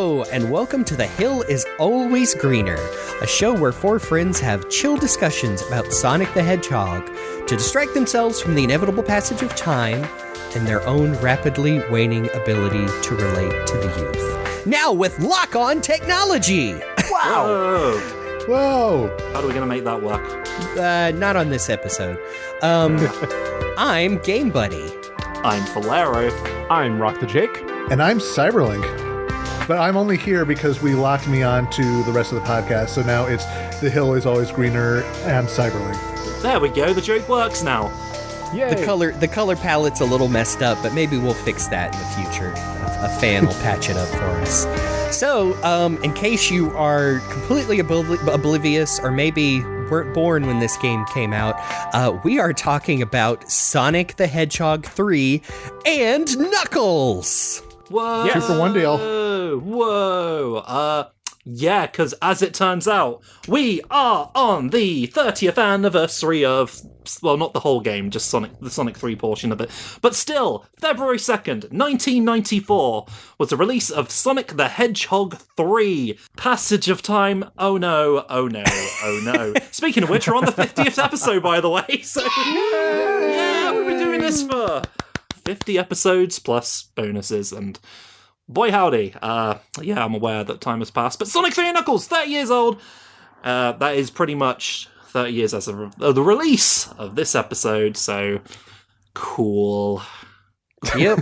Hello, and welcome to The Hill is Always Greener, a show where four friends have chill discussions about Sonic the Hedgehog to distract themselves from the inevitable passage of time and their own rapidly waning ability to relate to the youth. Now with lock-on technology! Wow! Whoa! How are we going to make that work? Not on this episode. I'm Game Buddy. I'm Falero. I'm Rock the Jake. And I'm Cyberlink. But I'm only here because we locked me on to the rest of the podcast, so now it's The Hill is Always Greener and Cyberlink. There we go, the joke works now. Yay. The color palette's a little messed up, but maybe we'll fix that in the future. A fan will patch it up for us. So, in case you are completely oblivious, or maybe weren't born when this game came out, we are talking about Sonic the Hedgehog 3 and Knuckles! Whoa! Yeah. 2 for 1 deal. Whoa! Yeah, because as it turns out, we are on the 30th anniversary of, well, not the whole game, just the Sonic 3 portion of it. But still, February 2nd, 1994 was the release of Sonic the Hedgehog 3. Passage of time, oh no, oh no, oh no. Speaking of which, we're on the 50th episode, by the way, so yeah, we've been doing this for 50 episodes plus bonuses, and boy howdy, yeah, I'm aware that time has passed, but Sonic 3 and Knuckles, 30 years old, that is pretty much 30 years as of the release of this episode, so cool. Yep.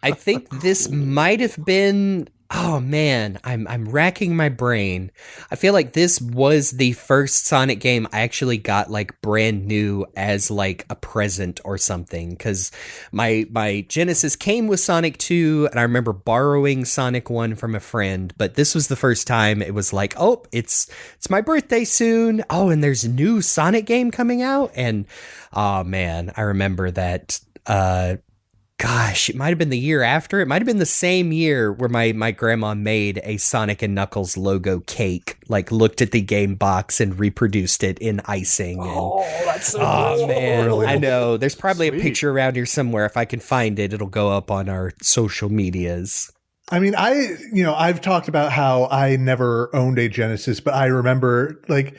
I think this might have been... Oh man, I'm racking my brain. I feel like this was the first Sonic game I actually got like brand new as like a present or something, because my Genesis came with Sonic 2, and I remember borrowing Sonic 1 from a friend, but this was the first time it was like, oh, it's my birthday soon. Oh, and there's a new Sonic game coming out, and oh man, I remember that. Gosh, it might have been the year after. It might have been the same year where my grandma made a Sonic and Knuckles logo cake, like looked at the game box and reproduced it in icing. And, That's so oh, man, Really? I know. There's probably Sweet. a picture around here somewhere. If I can find it, it'll go up on our social medias. I mean, I've talked about how I never owned a Genesis, but I remember, like,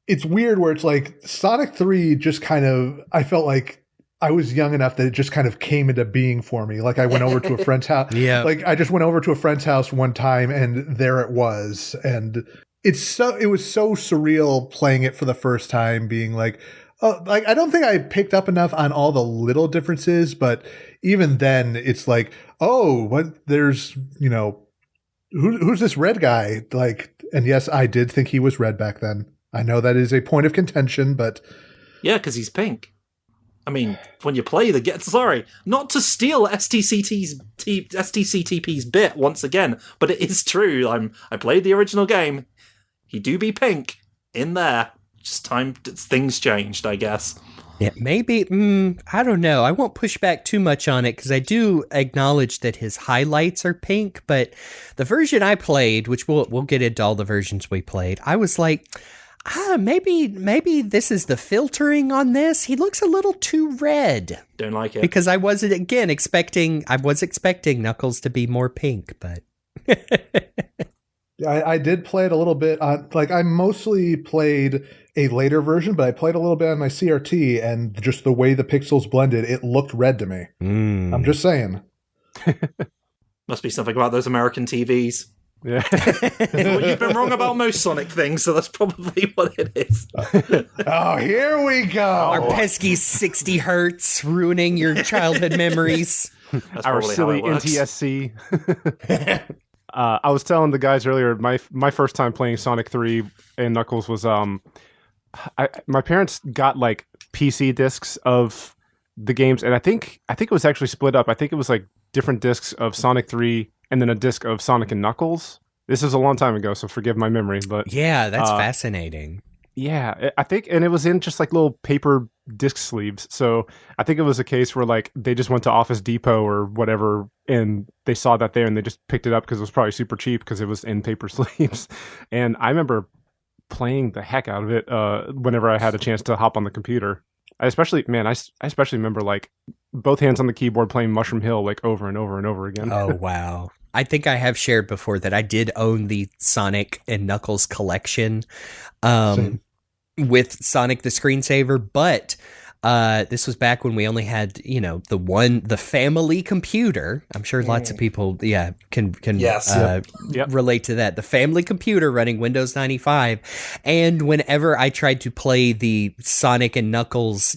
it's weird where it's like Sonic 3 just kind of, I felt like I was young enough that it just kind of came into being for me. Like I went over to a friend's house. Yeah. Like I just went over to a friend's house one time and there it was. And it was so surreal playing it for the first time, being like, oh, like I don't think I picked up enough on all the little differences, but even then it's like, oh, what there's, who's this red guy? Like, and yes, I did think he was red back then. I know that is a point of contention, but Yeah, because he's pink. I mean, when you play the game, sorry, not to steal STCTP's bit once again, but it is true. I played the original game. He do be pink in there. Just things changed, I guess. Yeah, maybe, I don't know. I won't push back too much on it because I do acknowledge that his highlights are pink, but the version I played, which we'll get into all the versions we played, I was like, maybe this is the filtering on this. He looks a little too red. Don't like it. Because I was expecting Knuckles to be more pink, but I did play it a little bit on, like I mostly played a later version, but I played a little bit on my CRT, and just the way the pixels blended, it looked red to me. I'm just saying. Must be something about those American TVs. Yeah. Well, you've been wrong about most Sonic things, so that's probably what it is. Oh, here we go. our pesky 60 hertz ruining your childhood memories. That's Our probably silly how it works. NTSC. I was telling the guys earlier, my first time playing Sonic 3 and Knuckles was my parents got like PC discs of the games, and I think it was actually split up. I think it was like different discs of Sonic 3 and then a disc of Sonic and Knuckles. This is a long time ago, so forgive my memory, but Yeah, that's fascinating. yeah, I think, and it was in just like little paper disc sleeves. So I think it was a case where like they just went to Office Depot or whatever, and they saw that there and they just picked it up because it was probably super cheap because it was in paper sleeves. And I remember playing the heck out of it whenever I had a chance to hop on the computer. I especially remember like both hands on the keyboard playing Mushroom Hill like over and over and over again. Oh, wow. I think I have shared before that I did own the Sonic and Knuckles collection with Sonic the Screensaver, but this was back when we only had, the family computer. I'm sure lots of people, can relate to that. The family computer running Windows 95. And whenever I tried to play the Sonic and Knuckles,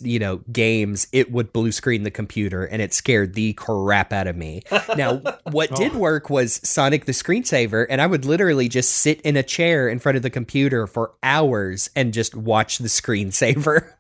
games, it would blue screen the computer, and it scared the crap out of me. Now, what did work was Sonic the Screensaver, and I would literally just sit in a chair in front of the computer for hours and just watch the screensaver.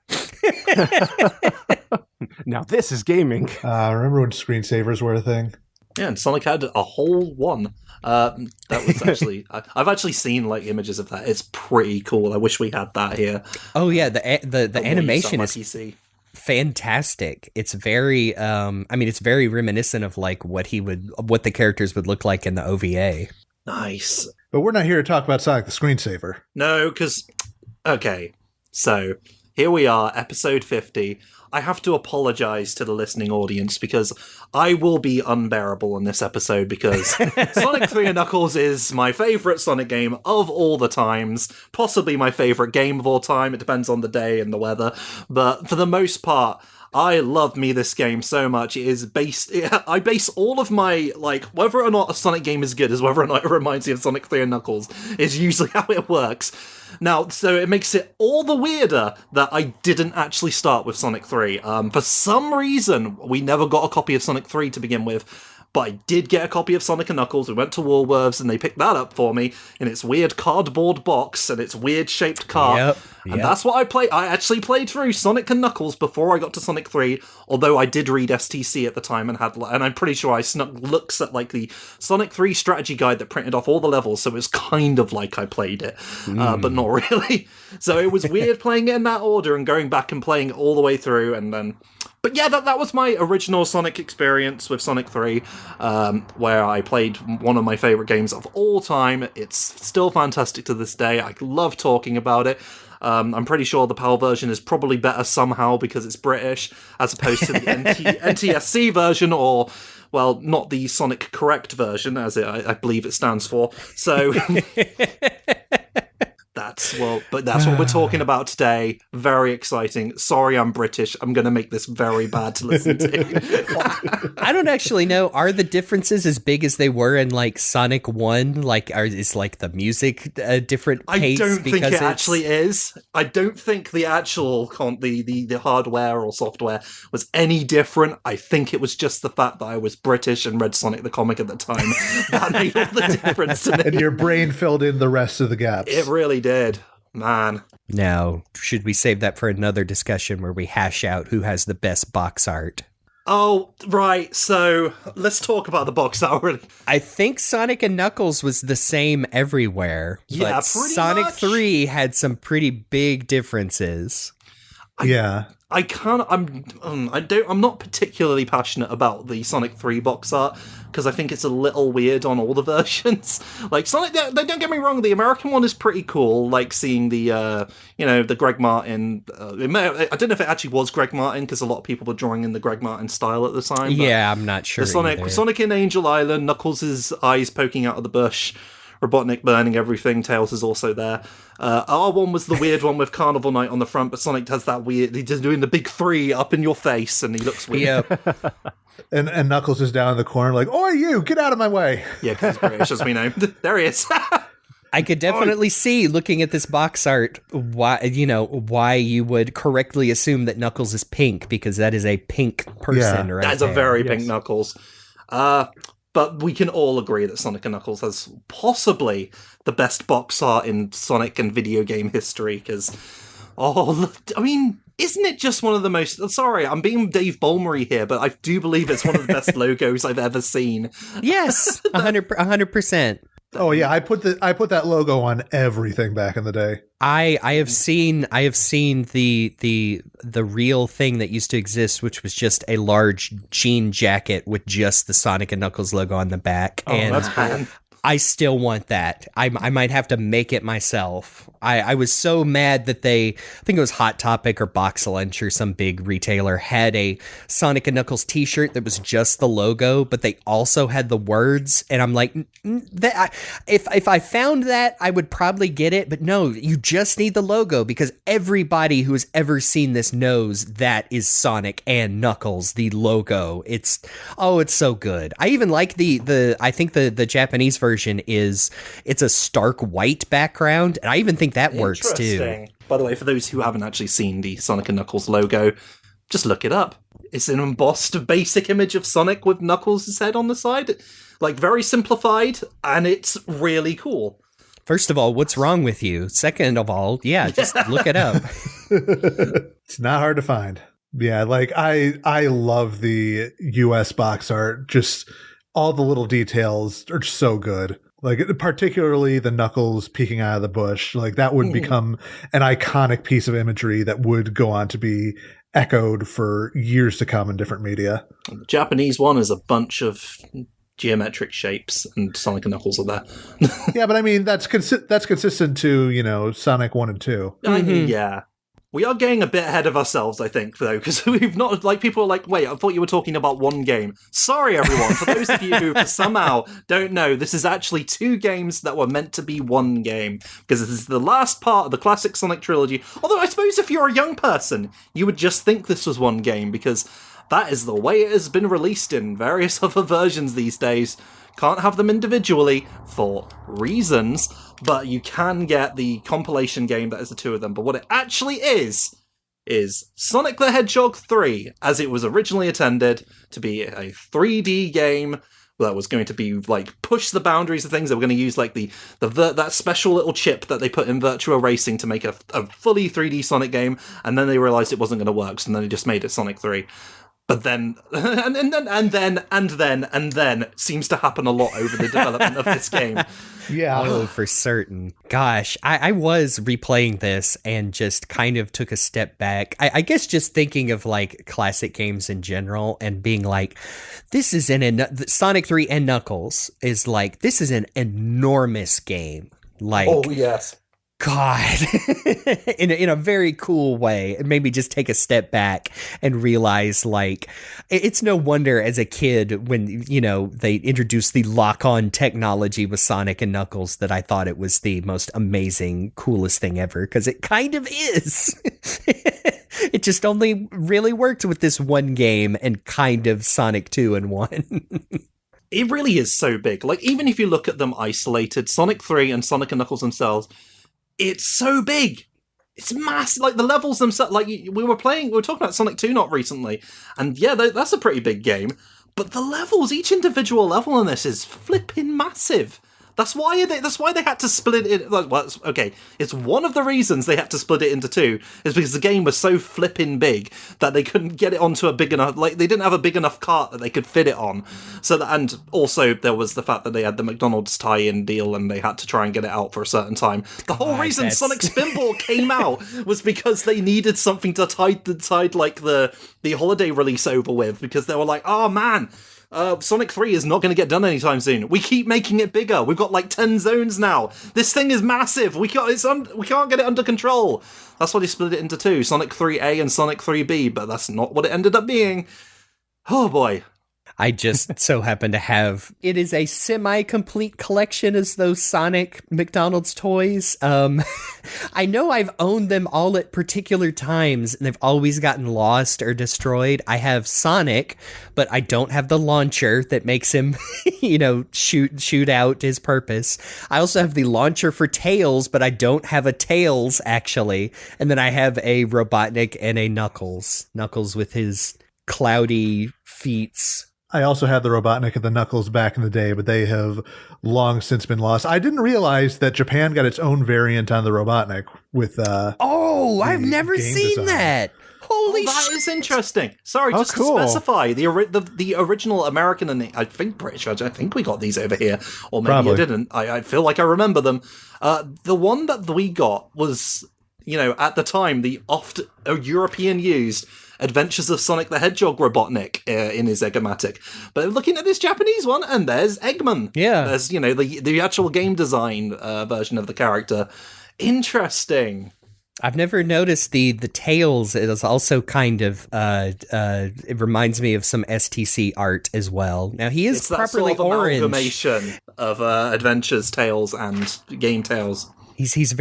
Now this is gaming. Remember when screensavers were a thing? Yeah, and Sonic had a whole one. That was actually I've actually seen images of that. It's pretty cool. I wish we had that here. Oh yeah, the animation is PC. Fantastic. It's very it's very reminiscent of what the characters would look like in the OVA. Nice. But we're not here to talk about Sonic the Screensaver. No, because so here we are, episode 50. I have to apologize to the listening audience because I will be unbearable in this episode because Sonic 3 and Knuckles is my favorite Sonic game of all the times, possibly my favorite game of all time. It depends on the day and the weather, but for the most part, I love this game so much. It is I base all of my, whether or not a Sonic game is good is whether or not it reminds me of Sonic 3 and Knuckles, is usually how it works. Now, so it makes it all the weirder that I didn't actually start with Sonic 3. For some reason, we never got a copy of Sonic 3 to begin with, but I did get a copy of Sonic and Knuckles. We went to Woolworths and they picked that up for me in its weird cardboard box and its weird shaped car. Yep. And that's what I played. I actually played through Sonic and Knuckles before I got to Sonic 3, although I did read STC at the time and I'm pretty sure I snuck looks at the Sonic 3 strategy guide that printed off all the levels, so it was kind of like I played it, but not really. So it was weird playing it in that order and going back and playing it all the way through, and then... But yeah, that was my original Sonic experience with Sonic 3, where I played one of my favourite games of all time. It's still fantastic to this day. I love talking about it. I'm pretty sure the PAL version is probably better somehow because it's British, as opposed to the NTSC version, or, well, not the Sonic Correct version, as I believe it stands for. So... That's what we're talking about today. Very exciting. Sorry, I'm British. I'm going to make this very bad to listen to. I don't actually know. Are the differences as big as they were in Sonic 1? Is the music a different pace? I don't think it actually is. I don't think the actual the hardware or software was any different. I think it was just the fact that I was British and read Sonic the comic at the time that made all the difference to me. And your brain filled in the rest of the gaps. It really did. Man. Now, should we save that for another discussion where we hash out who has the best box art? Oh, right. So, let's talk about the box art, really. I think Sonic and Knuckles was the same everywhere. Yeah, but pretty Sonic much. 3 had some pretty big differences. I'm not particularly passionate about the Sonic 3 box art because I think it's a little weird on all the versions. Sonic, don't get me wrong, the American one is pretty cool. Seeing the the Greg Martin. I don't know if it actually was Greg Martin because a lot of people were drawing in the Greg Martin style at the time. Yeah, I'm not sure. The Sonic in Angel Island, Knuckles' eyes poking out of the bush. Robotnik burning everything, Tails is also there. Our one was the weird one with Carnival Night on the front, but Sonic does that weird, he's just doing the big 3 up in your face, and he looks weird. Yep. and Knuckles is down in the corner Oh, you, get out of my way. Yeah, because he's British, as we know. There he is. I could definitely see, looking at this box art, why you would correctly assume that Knuckles is pink, because that is a pink person right That's a very Yes. pink Knuckles. But we can all agree that Sonic and Knuckles has possibly the best box art in Sonic and video game history, because, isn't it just one of the most... Sorry, I'm being Dave Ballmery here, but I do believe it's one of the best logos I've ever seen. Yes, 100%. Oh yeah, I put that logo on everything back in the day. I have seen the real thing that used to exist, which was just a large jean jacket with just the Sonic and Knuckles logo on the back. Oh, and that's cool. I still want that. I might have to make it myself. I was so mad that I think it was Hot Topic or Box Lunch or some big retailer had a Sonic and Knuckles t-shirt that was just the logo, but they also had the words. And I'm like, if I found that, I would probably get it. But no, you just need the logo because everybody who has ever seen this knows that is Sonic and Knuckles, the logo. It's so good. I even like I think the Japanese version it's a stark white background, and I even think that works too. By the way, for those who haven't actually seen the Sonic and Knuckles logo, just look it up. It's an embossed basic image of Sonic with Knuckles' head on the side. Like, very simplified, and it's really cool. First of all, what's wrong with you? Second of all, just look it up. It's not hard to find. Yeah, like I love the US box art. Just all the little details are so good. Like, particularly the Knuckles peeking out of the bush. Like, that would become an iconic piece of imagery that would go on to be echoed for years to come in different media. The Japanese one is a bunch of geometric shapes, and Sonic and Knuckles are there. Yeah, but I mean, that's consistent to, Sonic 1 and 2. Yeah. We are getting a bit ahead of ourselves, I think, though, because we've not, like, people are like, wait, I thought you were talking about one game. Sorry, everyone. For those of you who somehow don't know, this is actually 2 games that were meant to be one game, because this is the last part of the classic Sonic trilogy. Although I suppose if you're a young person, you would just think this was one game, because that is the way it has been released in various other versions these days. Can't have them individually for reasons, but you can get the compilation game that is the 2 of them. But what it actually is Sonic the Hedgehog 3, as it was originally intended to be a 3D game that was going to be, like, push the boundaries of things. They were going to use, like, that special little chip that they put in Virtua Racing to make a fully 3D Sonic game, and then they realized it wasn't going to work, so then they just made it Sonic 3. But then, and then seems to happen a lot over the development of this game. Yeah. Oh, for certain. Gosh, I was replaying this and just kind of took a step back. I guess just thinking of, like, classic games in general and being like, this is Sonic 3 and Knuckles is like, this is an enormous game. Like, oh, yes. God, in a very cool way, and maybe just take a step back and realize, like, it's no wonder as a kid when, they introduced the lock-on technology with Sonic and Knuckles that I thought it was the most amazing, coolest thing ever, because it kind of is. It just only really worked with this one game and kind of Sonic 2 in one. It really is so big. Like, even if you look at them isolated, Sonic 3 and Sonic and Knuckles themselves, it's so big. It's massive. Like, the levels themselves, like, we were talking about Sonic 2 not recently, and yeah, that's a pretty big game, but the levels, each individual level in this is flipping massive. That's why they had to split it. Well, okay, it's one of the reasons they had to split it into 2 is because the game was so flipping big that they couldn't get it onto a big enough. Like, they didn't have a big enough cart that they could fit it on. And also there was the fact that they had the McDonald's tie-in deal and they had to try and get it out for a certain time. The whole reason Sonic Spinball came out was because they needed something to tide like the holiday release over with, because they were like, oh man. Sonic 3 is not going to get done anytime soon. We keep making it bigger. We've got like 10 zones now. This thing is massive. We can't get it under control. That's why they split it into 2, Sonic 3A and Sonic 3B, but that's not what it ended up being. Oh boy. I just so happen to have, it is a semi-complete collection as those Sonic McDonald's toys. I know I've owned them all at particular times, and they've always gotten lost or destroyed. I have Sonic, but I don't have the launcher that makes him, shoot out his purpose. I also have the launcher for Tails, but I don't have a Tails, actually. And then I have a Robotnik and a Knuckles. Knuckles with his cloudy feet. I also had the Robotnik and the Knuckles back in the day, but they have long since been lost. I didn't realize that Japan got its own variant on the Robotnik with I've never seen design. That. Holy that is interesting. Sorry, just cool. to specify, the original American and I think British version, I think we got these over here, or maybe Probably. I didn't. I feel like I remember them. The one that we got was, at the time, the oft European used, Adventures of Sonic the Hedgehog Robotnik in his Eggomatic. But looking at this Japanese one, and there's Eggman. Yeah. There's, the actual game design version of the character. Interesting. I've never noticed the tails. It is also kind of it reminds me of some STC art as well. Now he is It's that properly sort of orange. amalgamation of Adventures Tales and Game Tales. He's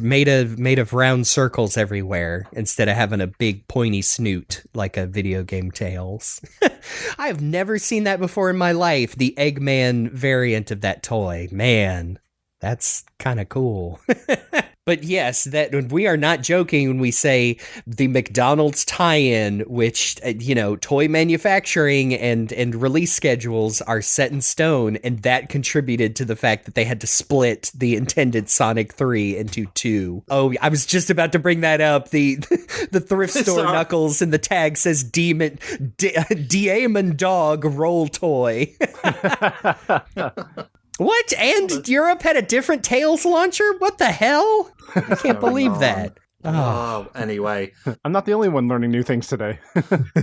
made of round circles everywhere instead of having a big pointy snoot like a video game Tails. I have never seen that before in my life. The Eggman variant of that toy, man, that's kind of cool. But yes, that we are not joking when we say the McDonald's tie-in, which, toy manufacturing and release schedules are set in stone, and that contributed to the fact that they had to split the intended Sonic 3 into 2. Oh, I was just about to bring that up. The thrift store Knuckles and the tag says Demon Dog Roll Toy. What? And Europe had a different Tails launcher? What the hell? I can't believe that. Oh, anyway. I'm not the only one learning new things today.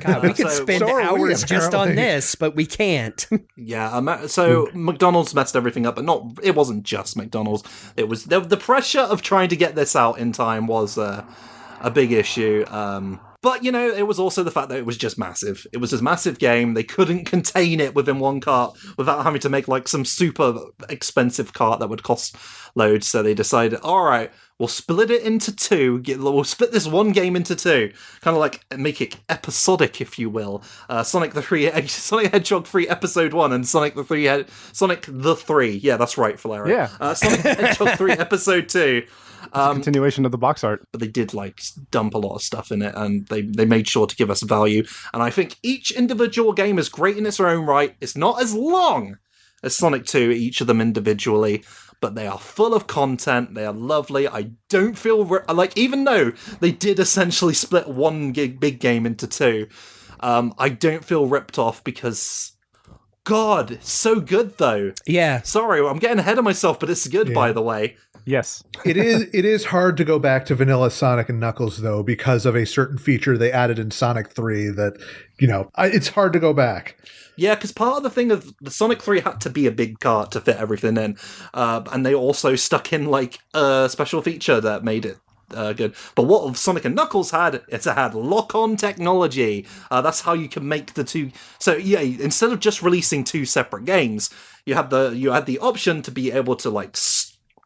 God, we could spend so are we, hours just on apparently. this, but we can't. Yeah, so McDonald's messed everything up, but it wasn't just McDonald's. It was the pressure of trying to get this out in time was a big issue. But, it was also the fact that it was just massive. It was a massive game. They couldn't contain it within one cart without having to make, some super expensive cart that would cost loads. So they decided, all right, we'll split it into 2. We'll split this one game into 2. Kind of make it episodic, if you will. Sonic Hedgehog 3 Episode 1 and Sonic the 3. Yeah, that's right, Valera. Yeah. Sonic the Hedgehog 3 Episode 2. Continuation of the box art. But they did dump a lot of stuff in it, and they made sure to give us value. And I think each individual game is great in its own right. It's not as long as Sonic 2, each of them individually, but they are full of content. They are lovely. I don't feel even though they did essentially split one big game into 2, I don't feel ripped off because, God, it's so good though. Yeah. Sorry, I'm getting ahead of myself, but it's good, by the way. Yes. It is hard to go back to vanilla Sonic and Knuckles, though, because of a certain feature they added in Sonic 3 that, it's hard to go back. Yeah, because part of the thing of the Sonic 3 had to be a big cart to fit everything in. And they also stuck in, a special feature that made it good. But what Sonic and Knuckles had, it had lock-on technology. That's how you can make the two. So, yeah, instead of just releasing 2 separate games, you had the option to be able to,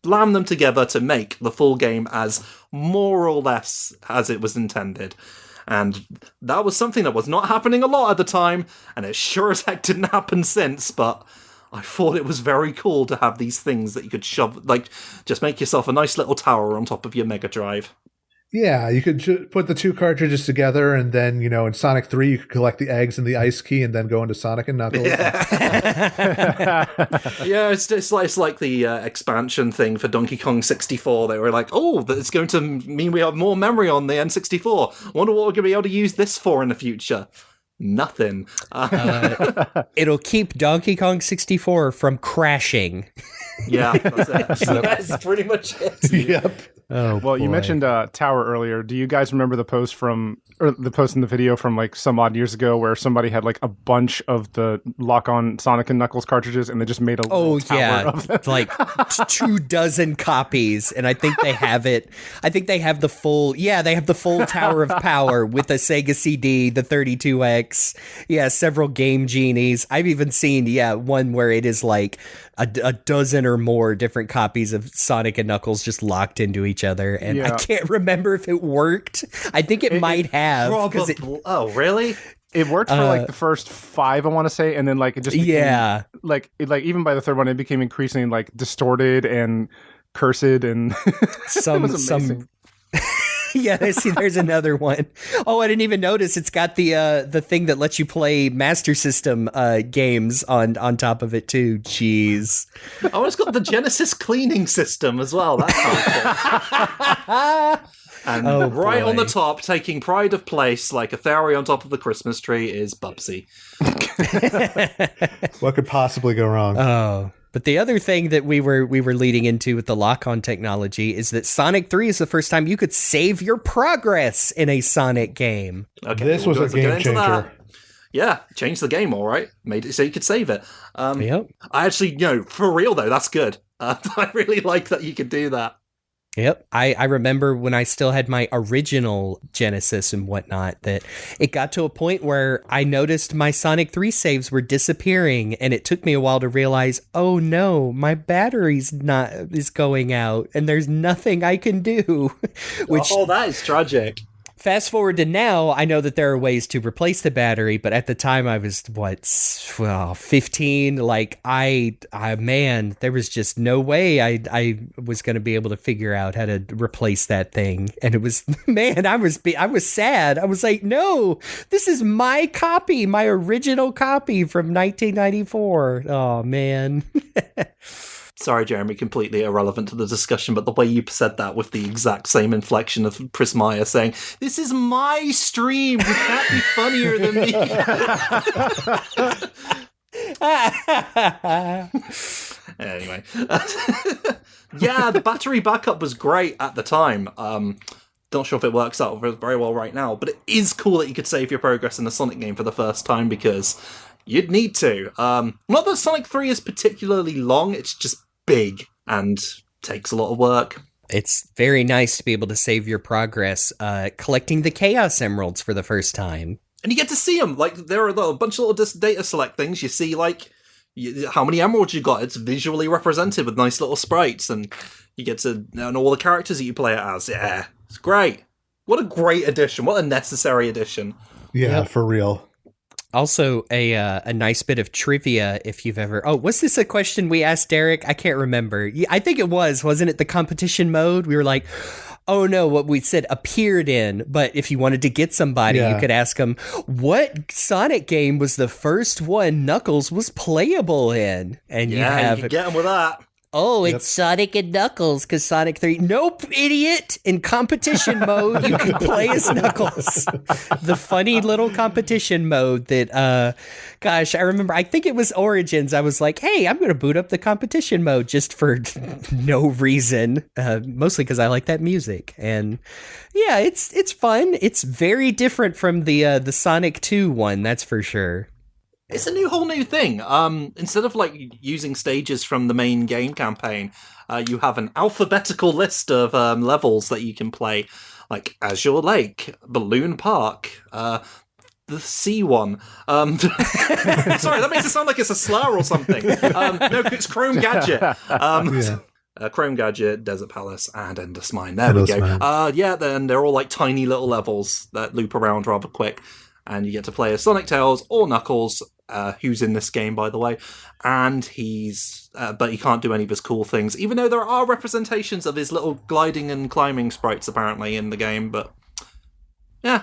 slam them together to make the full game as more or less as it was intended. And that was something that was not happening a lot at the time, and it sure as heck didn't happen since, but I thought it was very cool to have these things that you could shove, just make yourself a nice little tower on top of your Mega Drive. Yeah, you could put the 2 cartridges together, and then, in Sonic 3, you could collect the eggs and the ice key, and then go into Sonic and Knuckles. Yeah, it's like the expansion thing for Donkey Kong 64. They were like, oh, it's going to mean we have more memory on the N64. Wonder what we're going to be able to use this for in the future. Nothing. It'll keep Donkey Kong 64 from crashing. Yeah, that's it. That's pretty much it. Yep. Oh, well, you mentioned Tower earlier. Do you guys remember the post in the video from some odd years ago where somebody had a bunch of the lock-on Sonic and Knuckles cartridges and they just made a little tower of them? 24 copies, and I think they have it. I think they have the full. Yeah, they have the full Tower of Power with a Sega CD, the 32X. Yeah, several Game Genies. I've even seen one where it is a dozen or more different copies of Sonic and Knuckles just locked into each other, and I can't remember if it worked. I think it might have. Oh, really? It worked for the first 5, I want to say, and then it just became, even by the third one, it became increasingly distorted and cursed, and it was amazing. Yeah, see, there's another one. Oh, I didn't even notice. It's got the thing that lets you play Master System games on top of it too. Jeez. Oh, it's got the Genesis cleaning system as well. That's cool. And on the top, taking pride of place like a fairy on top of the Christmas tree, is Bubsy. What could possibly go wrong? Oh. But the other thing that we were leading into with the lock-on technology is that Sonic 3 is the first time you could save your progress in a Sonic game. Okay, this was a game changer. Yeah, changed the game, all right. Made it so you could save it. Yep. I actually, for real though, that's good. I really like that you could do that. Yep. I remember when I still had my original Genesis and whatnot, that it got to a point where I noticed my Sonic 3 saves were disappearing, and it took me a while to realize, oh no, my battery's is going out, and there's nothing I can do. Which, that is tragic. Fast forward to now, I know that there are ways to replace the battery, but at the time I was, 15? Like, man, there was just no way I was going to be able to figure out how to replace that thing. And it was, man, I was sad. I was like, no, this is my copy, my original copy from 1994. Oh, man. Sorry, Jeremy, completely irrelevant to the discussion, but the way you said that with the exact same inflection of Prismaya saying, this is my stream, you can't be funnier than me. Anyway. Yeah, the battery backup was great at the time. Not sure if it works out very well right now, but it is cool that you could save your progress in a Sonic game for the first time, because you'd need to. Not that Sonic 3 is particularly long, it's just big and takes a lot of work. It's very nice to be able to save your progress collecting the Chaos Emeralds for the first time. And you get to see them. Like, there are a bunch of little data select things. You see, like, how many emeralds you got. It's visually represented with nice little sprites, and you get to know all the characters that you play it as. Yeah, it's great. What a great addition. What a necessary addition. Yeah, for real. Also, a nice bit of trivia, if you've ever... Oh, was this a question we asked Derek? I can't remember. I think it wasn't it the competition mode? We were like, oh no, what we said appeared in, but if you wanted to get somebody, you could ask them, what Sonic game was the first one Knuckles was playable in? And you could get them with that. Oh, it's Sonic and Knuckles, because Sonic 3... Nope, idiot! In competition mode, you can play as Knuckles. The funny little competition mode that, gosh, I remember, I think it was Origins. I was like, hey, I'm going to boot up the competition mode just for no reason. Mostly because I like that music. And yeah, it's fun. It's very different from the Sonic 2 one, that's for sure. It's a whole new thing. Instead of like using stages from the main game campaign, you have an alphabetical list of levels that you can play, like Azure Lake, Balloon Park, the sea one. Sorry, that makes it sound like it's a slur or something. No, it's Chrome Gadget. Chrome Gadget, Desert Palace, and Endless Mine. There we go. Then they're all like tiny little levels that loop around rather quick. And you get to play as Sonic, Tails, or Knuckles, who's in this game, by the way. And but he can't do any of his cool things, even though there are representations of his little gliding and climbing sprites, apparently, in the game. But, yeah.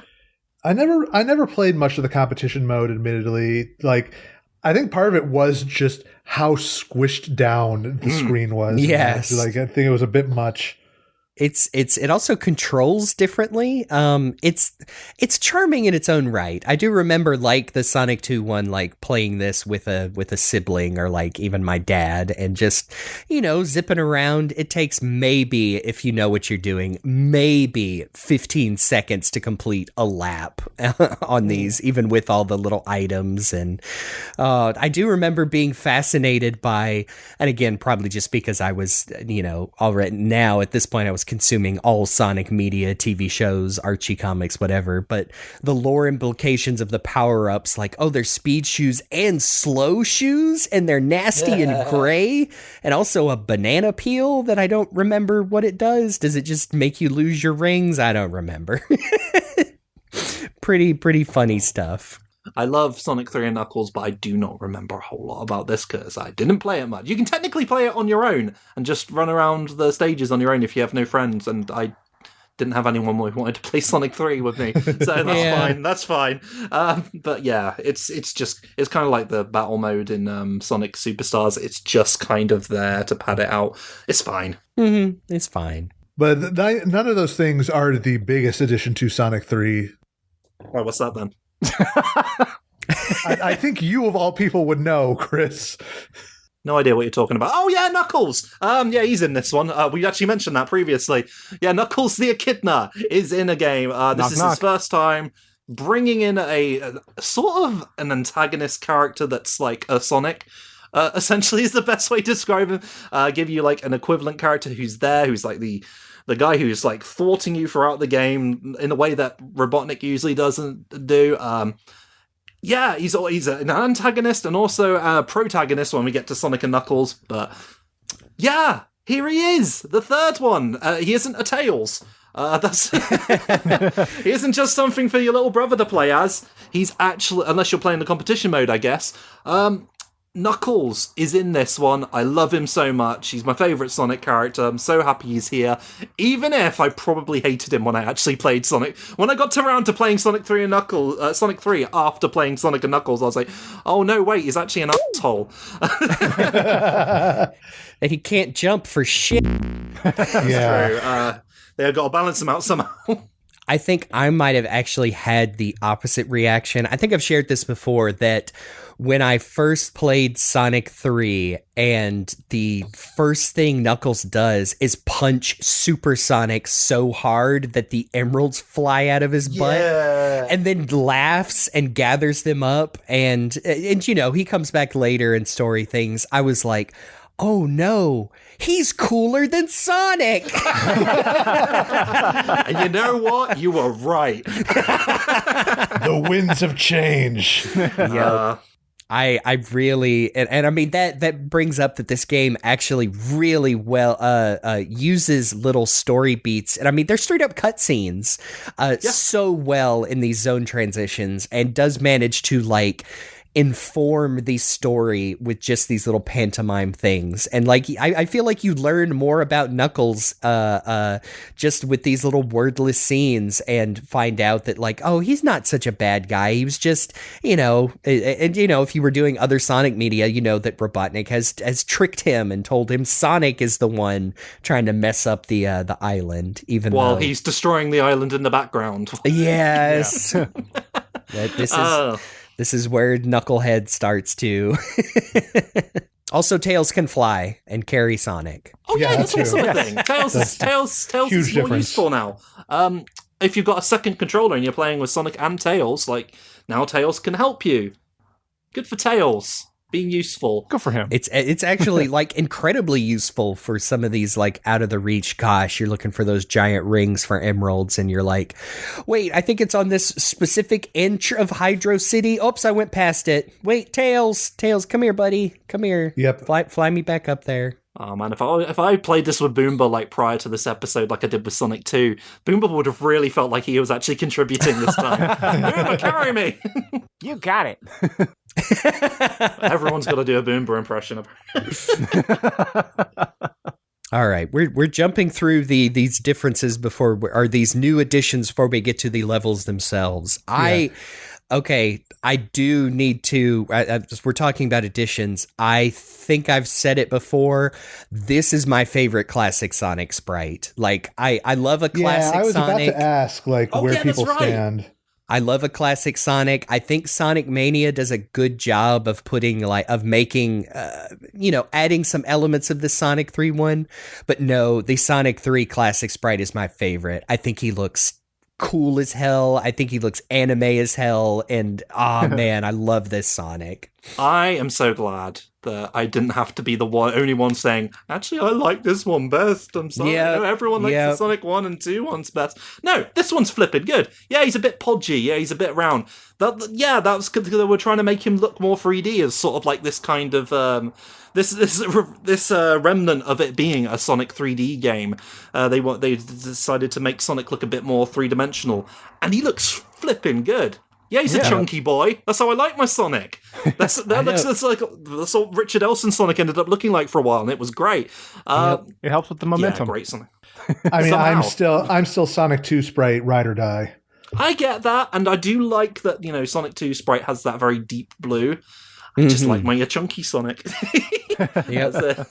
I never played much of the competition mode, admittedly. Like, I think part of it was just how squished down the screen was. Yes. Like, I think it was a bit much. It also controls differently. It's charming in its own right. I do remember like the Sonic 2 one, like playing this with a sibling or like even my dad, and just, zipping around. It takes maybe, if you know what you're doing, maybe 15 seconds to complete a lap on these, even with all the little items. And I do remember being fascinated by, and again, probably just because I was, already now at this point I was consuming all Sonic media, TV shows, Archie comics, whatever, but the lore implications of the power-ups, like, oh, they're speed shoes and slow shoes, and they're nasty and gray, and also a banana peel that I don't remember what it does. Does it just make you lose your rings? I don't remember. Pretty funny stuff. I love Sonic 3 and Knuckles, but I do not remember a whole lot about this because I didn't play it much. You can technically play it on your own and just run around the stages on your own if you have no friends, and I didn't have anyone who wanted to play Sonic 3 with me, so that's fine. But yeah, it's kind of like the battle mode in Sonic Superstars. It's just kind of there to pad it out. It's fine. It's fine. But none of those things are the biggest addition to Sonic 3. Why, what's that then? I think you of all people would know, Chris. No idea what you're talking about. Oh yeah, Knuckles. Yeah, he's in this one. We actually mentioned that previously. Yeah, Knuckles the Echidna is in a game. This is his first time bringing in a sort of an antagonist character that's like a Sonic. Essentially, is the best way to describe him. Give you like an equivalent character who's there, who's like the guy who's like thwarting you throughout the game in a way that Robotnik usually doesn't do. Yeah, he's an antagonist and also a protagonist when we get to Sonic and Knuckles. But yeah, here he is, the third one. He isn't a Tails. He isn't just something for your little brother to play as. He's actually, unless you're playing the competition mode, I guess. Knuckles is in this one. I love him so much. He's my favourite Sonic character. I'm so happy he's here. Even if I probably hated him when I actually played Sonic. When I got around to playing Sonic 3 and Knuckles, Sonic 3 after playing Sonic and Knuckles, I was like, oh no, wait, he's actually an asshole. And he can't jump for shit. Yeah. True. They've got to balance him out somehow. I think I might have actually had the opposite reaction. I think I've shared this before, that when I first played Sonic 3 and the first thing Knuckles does is punch Super Sonic so hard that the emeralds fly out of his butt, and then laughs and gathers them up, and you know, he comes back later in story things. I was like, oh no, he's cooler than Sonic. And you know what? You were right. The winds of change. Yeah. I really, and I mean, that brings up that this game actually really well uses little story beats, and I mean, they're straight up cutscenes so well in these zone transitions, and does manage to like inform the story with just these little pantomime things. And like, I feel like you learn more about Knuckles just with these little wordless scenes, and find out that like, oh, he's not such a bad guy. He was just, you know, and you know, if you were doing other Sonic media, you know that Robotnik has tricked him and told him Sonic is the one trying to mess up the island, even while though he's destroying the island in the background. Yes. This is where Knucklehead starts to. Also, Tails can fly and carry Sonic. Oh yeah, that's also a thing. Tails is more useful now. If you've got a second controller and you're playing with Sonic and Tails, like, now Tails can help you. Good for Tails. Being useful. Good for him. It's actually like incredibly useful for some of these like out of the reach. Gosh, you're looking for those giant rings for emeralds, and you're like, wait, I think it's on this specific inch of Hydro City. Oops, I went past it. Wait, Tails, come here, buddy. Come here. Yep. Fly me back up there. Oh man, if I played this with Boomba like prior to this episode, like I did with Sonic 2, Boomba would have really felt like he was actually contributing this time. Boomba, carry me! You got it. Everyone's got to do a Boomba impression. All right, we're jumping through these differences or these new additions before we get to the levels themselves. Yeah. I do need to, we're talking about additions. I think I've said it before. This is my favorite classic Sonic sprite. Like, I love a classic Sonic. Yeah, I was about to ask, like, where people stand. I love a classic Sonic. I think Sonic Mania does a good job of making, adding some elements of the Sonic 3 one. But no, the Sonic 3 classic sprite is my favorite. I think he looks cool as hell. I think he looks anime as hell. And, man, I love this Sonic. I am so glad that I didn't have to be the only one saying, actually, I like this one best. I'm sorry. Yeah, I know everyone likes the Sonic 1 and 2 ones best. No, this one's flipping good. Yeah, he's a bit podgy. Yeah, he's a bit round. That's because they were trying to make him look more 3D as sort of like this kind of... This remnant of it being a Sonic 3D game. They decided to make Sonic look a bit more three-dimensional. And he looks flipping good. Yeah, he's a chunky boy. That's how I like my Sonic. That's what Richard Elson Sonic ended up looking like for a while, and it was great. It helps with the momentum. Yeah, great Sonic. I mean, I'm still Sonic 2 sprite, ride or die. I get that, and I do like that. You know, Sonic 2 sprite has that very deep blue. I just like my chunky Sonic. Yeah.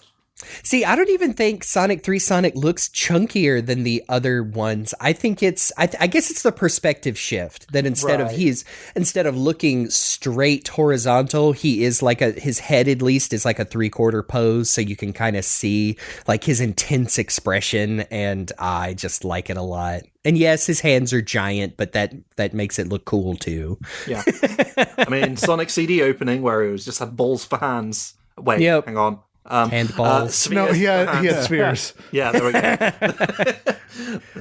See, I don't even think Sonic 3 Sonic looks chunkier than the other ones. I think I guess it's the perspective shift that instead of looking straight horizontal, he is like his head at least is like a 3/4 pose, so you can kind of see like his intense expression, and I just like it a lot. And yes, his hands are giant, but that makes it look cool too. Yeah. I mean, Sonic CD opening where it was just had balls for hands. Wait, hang on. Handballs. No, he had spheres. Yeah, there we go.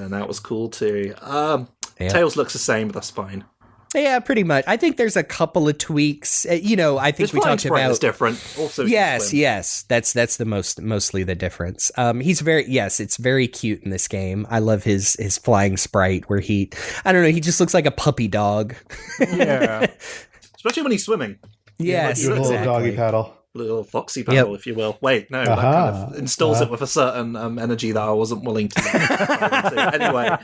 And that was cool too. Tails looks the same, but that's fine. Yeah, pretty much. I think there's a couple of tweaks. I think His we talked about is different. Also, yes. That's the mostly the difference. It's very cute in this game. I love his flying sprite where he just looks like a puppy dog. Yeah, especially when he's swimming. Yes, Do a exactly. little doggy paddle. Little foxy paddle, if you will. Wait, no, that kind of instills it with a certain energy that I wasn't willing to. Anyway,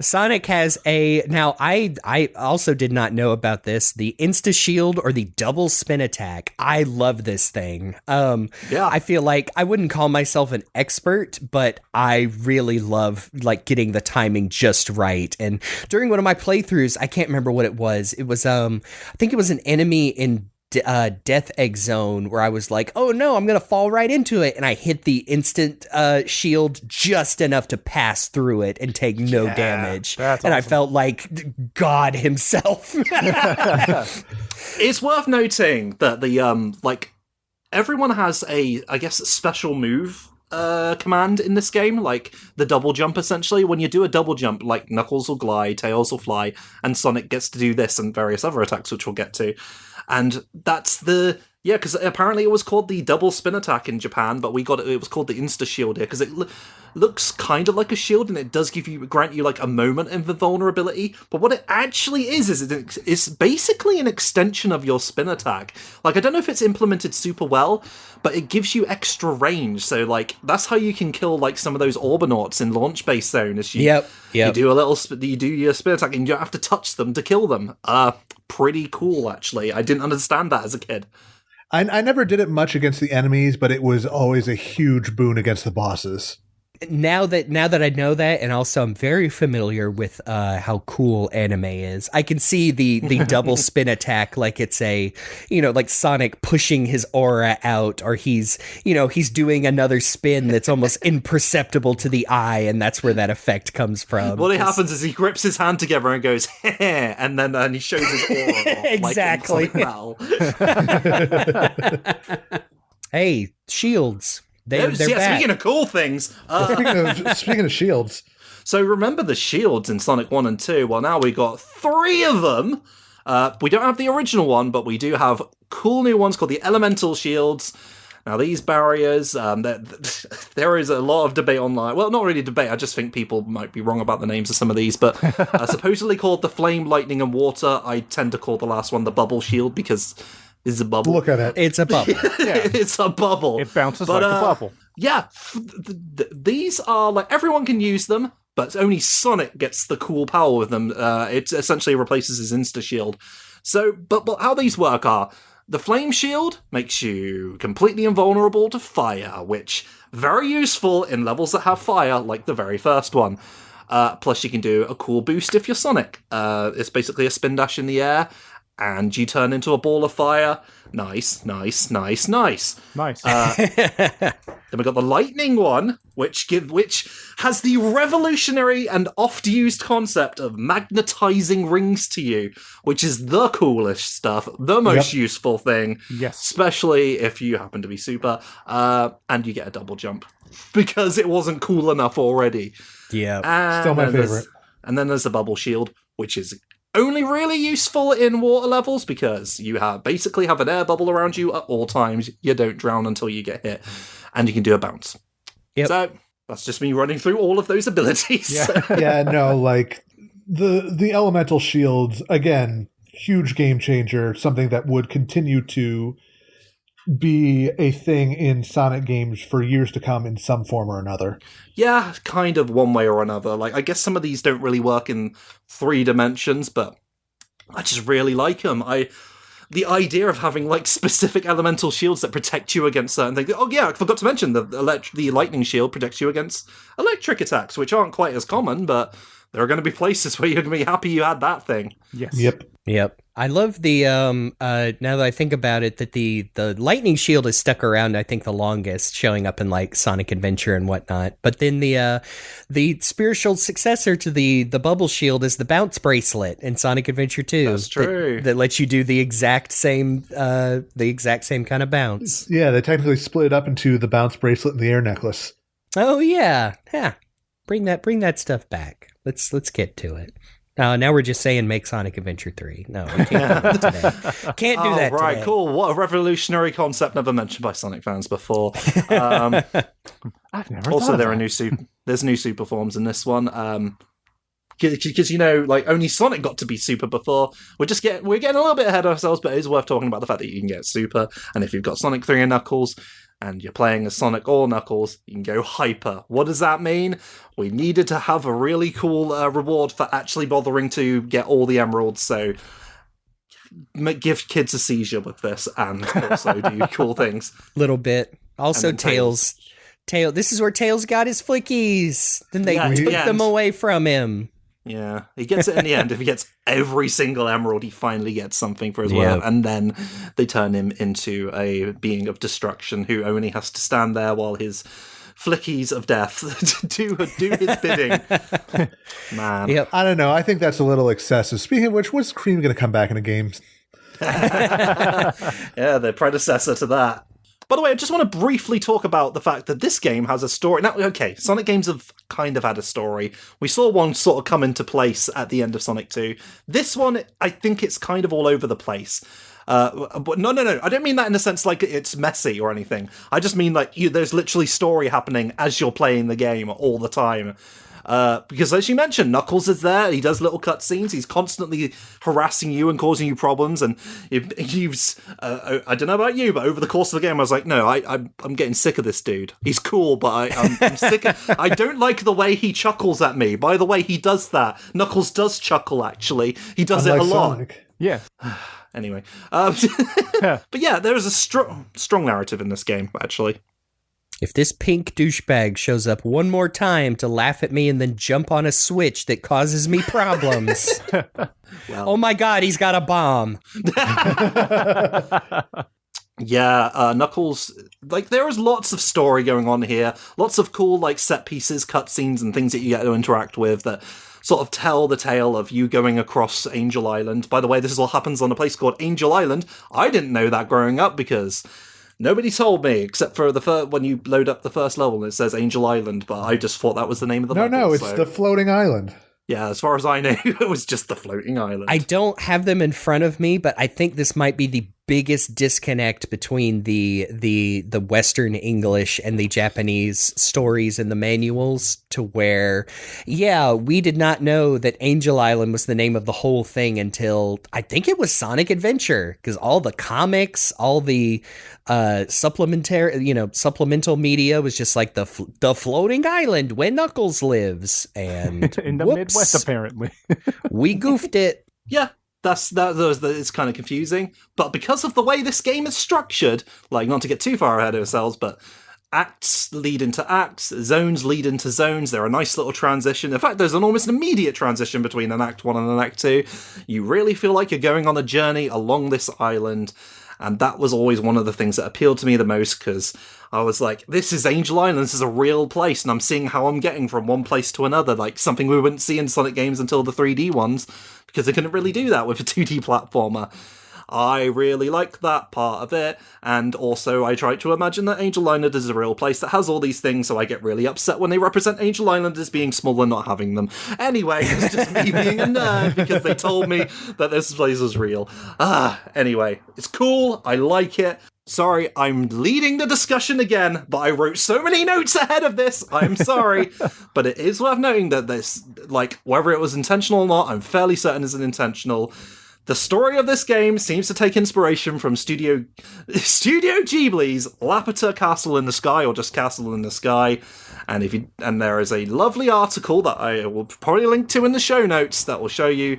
Sonic has now I also did not know about this, the Insta Shield or the double spin attack. I love this thing. I feel like I wouldn't call myself an expert, but I really love like getting the timing just right. And during one of my playthroughs, I can't remember what it was. It was I think it was an enemy in Death Egg Zone where I was like, oh no, I'm gonna fall right into it, and I hit the instant shield just enough to pass through it and take no damage, and awesome. I felt like God himself. It's worth noting that the everyone has a special move command in this game, like the double jump. Essentially, when you do a double jump, like Knuckles will glide, Tails will fly, and Sonic gets to do this and various other attacks, which we'll get to. And that's because apparently it was called the double spin attack in Japan, but it was called the Insta Shield here because it looks kind of like a shield, and it does grant you like a moment of invulnerability. But what it actually is it's basically an extension of your spin attack. Like, I don't know if it's implemented super well, but it gives you extra range. So like that's how you can kill like some of those Orbinauts in Launch Base Zone. Is you do your spin attack and you don't have to touch them to kill them. Pretty cool, actually. I didn't understand that as a kid. I never did it much against the enemies, but it was always a huge boon against the bosses. Now that I know that, and also I'm very familiar with how cool anime is, I can see the double spin attack like it's like Sonic pushing his aura out, or he's doing another spin that's almost imperceptible to the eye, and that's where that effect comes from. What happens is he grips his hand together and goes, heh, and then he shows his aura off, exactly. Hey, shields. They're back. Speaking of cool things. Speaking of shields. So remember the shields in Sonic 1 and 2? Well, now we got 3 of them. We don't have the original one, but we do have cool new ones called the Elemental Shields. Now, these barriers, there is a lot of debate online. Well, not really debate. I just think people might be wrong about the names of some of these. But supposedly called the Flame, Lightning, and Water. I tend to call the last one the Bubble Shield because... It's a bubble. Look at it. It's a bubble. Yeah. It's a bubble. It bounces like a bubble. Yeah. These are like everyone can use them, but only Sonic gets the cool power with them. It essentially replaces his Insta Shield. So, but how these work are the Flame Shield makes you completely invulnerable to fire, which very useful in levels that have fire, like the very first one. Plus, you can do a cool boost if you're Sonic. It's basically a spin dash in the air. And you turn into a ball of fire. Nice. Nice. Then we got the lightning one, which has the revolutionary and oft-used concept of magnetizing rings to you, which is the coolest stuff, the most useful thing. Yes. Especially if you happen to be super, and you get a double jump because it wasn't cool enough already. Yeah. Still my favorite. And then there's the bubble shield, which is only really useful in water levels because you basically have an air bubble around you at all times. You don't drown until you get hit, and you can do a bounce. Yep. So that's just me running through all of those abilities. Yeah, no, like the elemental shields, again, huge game changer, something that would continue to be a thing in Sonic games for years to come in some form or another. Yeah, kind of one way or another. Like, I guess some of these don't really work in 3 dimensions, but I just really like them. the idea of having like specific elemental shields that protect you against certain things. Oh yeah, I forgot to mention the lightning shield protects you against electric attacks, which aren't quite as common, but there are going to be places where you're going to be happy you had that thing. Yes. Yep. I love the now that I think about it, that the lightning shield is stuck around, I think, the longest, showing up in like Sonic Adventure and whatnot. But then the spiritual successor to the bubble shield is the bounce bracelet in Sonic Adventure 2. That's true. That lets you do the exact same kind of bounce. Yeah, they technically split it up into the bounce bracelet and the air necklace. Oh yeah. Yeah. Bring that stuff back. Let's get to it. Now we're just saying make Sonic Adventure 3. No, we can't do that today. Can't do that right, today. Cool. What a revolutionary concept never mentioned by Sonic fans before. I've never Also, thought of there's new super forms in this one. Because like only Sonic got to be super before. We're getting a little bit ahead of ourselves, but it is worth talking about the fact that you can get super. And if you've got Sonic 3 and Knuckles, and you're playing as Sonic or Knuckles, you can go hyper. What does that mean? We needed to have a really cool reward for actually bothering to get all the emeralds, so give kids a seizure with this, and also do cool things. Little bit. Also, And then Tails. This is where Tails got his flickies. Then they took them away from him. Yeah, he gets it in the end. If he gets every single emerald, he finally gets something for his work, and then they turn him into a being of destruction who only has to stand there while his flickies of death do his bidding. Man. Yep. I don't know. I think that's a little excessive. Speaking of which, when's Cream going to come back in a game? Yeah, the predecessor to that. By the way, I just want to briefly talk about the fact that this game has a story. Now, okay, Sonic games have kind of had a story. We saw one sort of come into place at the end of Sonic 2. This one, I think it's kind of all over the place. But no. I don't mean that in the sense like it's messy or anything. I just mean like there's literally story happening as you're playing the game all the time. Because as you mentioned, Knuckles is there, he does little cutscenes, he's constantly harassing you and causing you problems, and he's I don't know about you, but over the course of the game I was like, no, I'm getting sick of this dude. He's cool, but I'm sick of, I don't like the way he chuckles at me. By the way, he does that. Knuckles does chuckle, actually. He does it a lot. Sonic. Yeah. Anyway. But yeah, there is a strong narrative in this game, actually. If this pink douchebag shows up one more time to laugh at me and then jump on a switch that causes me problems, oh my god, he's got a bomb. Yeah, Knuckles, like, there is lots of story going on here. Lots of cool, like, set pieces, cutscenes, and things that you get to interact with that sort of tell the tale of you going across Angel Island. By the way, this is all happens on a place called Angel Island. I didn't know that growing up because nobody told me, except for when you load up the first level and it says Angel Island, but I just thought that was the name of the level. No, it's the floating island. Yeah, as far as I knew, it was just the floating island. I don't have them in front of me, but I think this might be the biggest disconnect between the Western English and the Japanese stories in the manuals, to where, yeah, we did not know that Angel Island was the name of the whole thing until I think it was Sonic Adventure, because all the comics, all the supplemental media was just like the floating island where Knuckles lives, and in the Midwest, apparently. We goofed it. Yeah. It's kind of confusing, but because of the way this game is structured, like, not to get too far ahead of ourselves, but acts lead into acts, zones lead into zones, they're a nice little transition. In fact, there's an almost immediate transition between an Act 1 and an Act 2. You really feel like you're going on a journey along this island, and that was always one of the things that appealed to me the most, because I was like, this is Angel Island, this is a real place, and I'm seeing how I'm getting from one place to another, like something we wouldn't see in Sonic games until the 3D ones, because they couldn't really do that with a 2D platformer. I really like that part of it, and also I try to imagine that Angel Island is a real place that has all these things, so I get really upset when they represent Angel Island as being small and not having them. Anyway, it's just me being a nerd because they told me that this place was real. Anyway, it's cool, I like it. Sorry, I'm leading the discussion again, but I wrote so many notes ahead of this, I'm sorry. But it is worth noting that this, like, whether it was intentional or not, I'm fairly certain it's intentional. The story of this game seems to take inspiration from Studio Ghibli's Laputa Castle in the Sky, or just Castle in the Sky. And there is a lovely article that I will probably link to in the show notes that will show you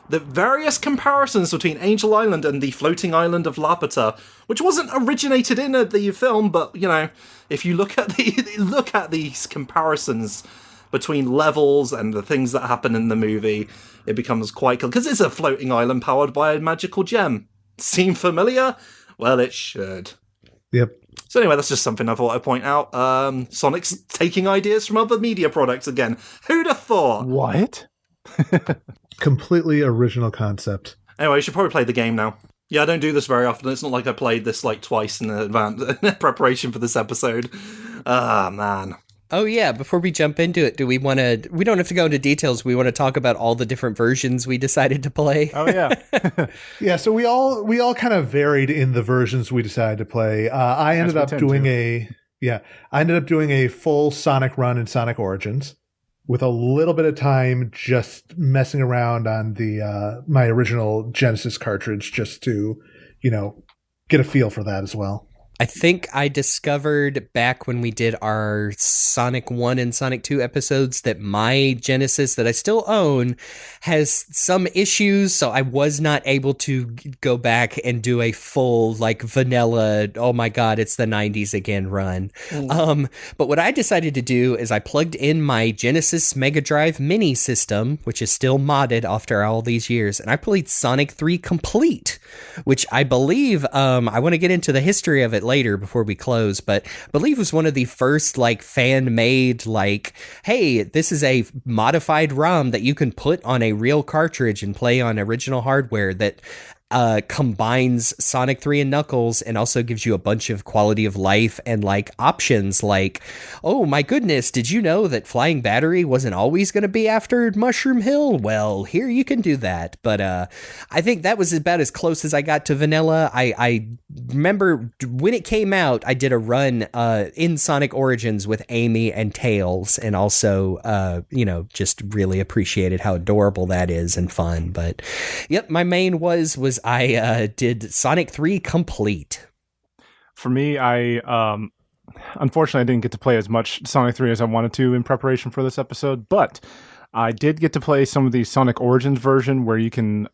the various comparisons between Angel Island and the floating island of Laputa, which wasn't originated in the film, but, you know, if you look at these comparisons between levels and the things that happen in the movie, it becomes quite cool, because it's a floating island powered by a magical gem. Seem familiar? Well, it should. Yep. So anyway, that's just something I thought I'd point out. Sonic's taking ideas from other media products again. Who'd have thought? What? Completely original concept. Anyway, you should probably play the game now. Yeah, I don't do this very often. It's not like I played this like twice in advance preparation for this episode. Ah, man. Oh yeah, before we jump into it, we don't have to go into details. We want to talk about all the different versions we decided to play. Oh yeah. Yeah, so we all kind of varied in the versions we decided to play. I ended up doing a full Sonic run in Sonic Origins with a little bit of time just messing around on the my original Genesis cartridge just to, you know, get a feel for that as well. I think I discovered back when we did our Sonic 1 and Sonic 2 episodes that my Genesis that I still own has some issues, so I was not able to go back and do a full, like, vanilla, oh my god, it's the 90s again run. But what I decided to do is I plugged in my Genesis Mega Drive Mini system, which is still modded after all these years, and I played Sonic 3 Complete, which I believe, I want to get into the history of it later before we close, but I believe was one of the first like fan-made like, hey, this is a modified ROM that you can put on a real cartridge and play on original hardware that combines Sonic 3 and Knuckles and also gives you a bunch of quality of life and like options like, oh my goodness, did you know that Flying Battery wasn't always going to be after Mushroom Hill? Well, here you can do that. But I think that was about as close as I got to vanilla. I remember when it came out, I did a run in Sonic Origins with Amy and Tails, and also, just really appreciated how adorable that is and fun. But yep, my main was I did Sonic 3 Complete. For me, I unfortunately I didn't get to play as much Sonic 3 as I wanted to in preparation for this episode, but I did get to play some of the Sonic Origins version where you can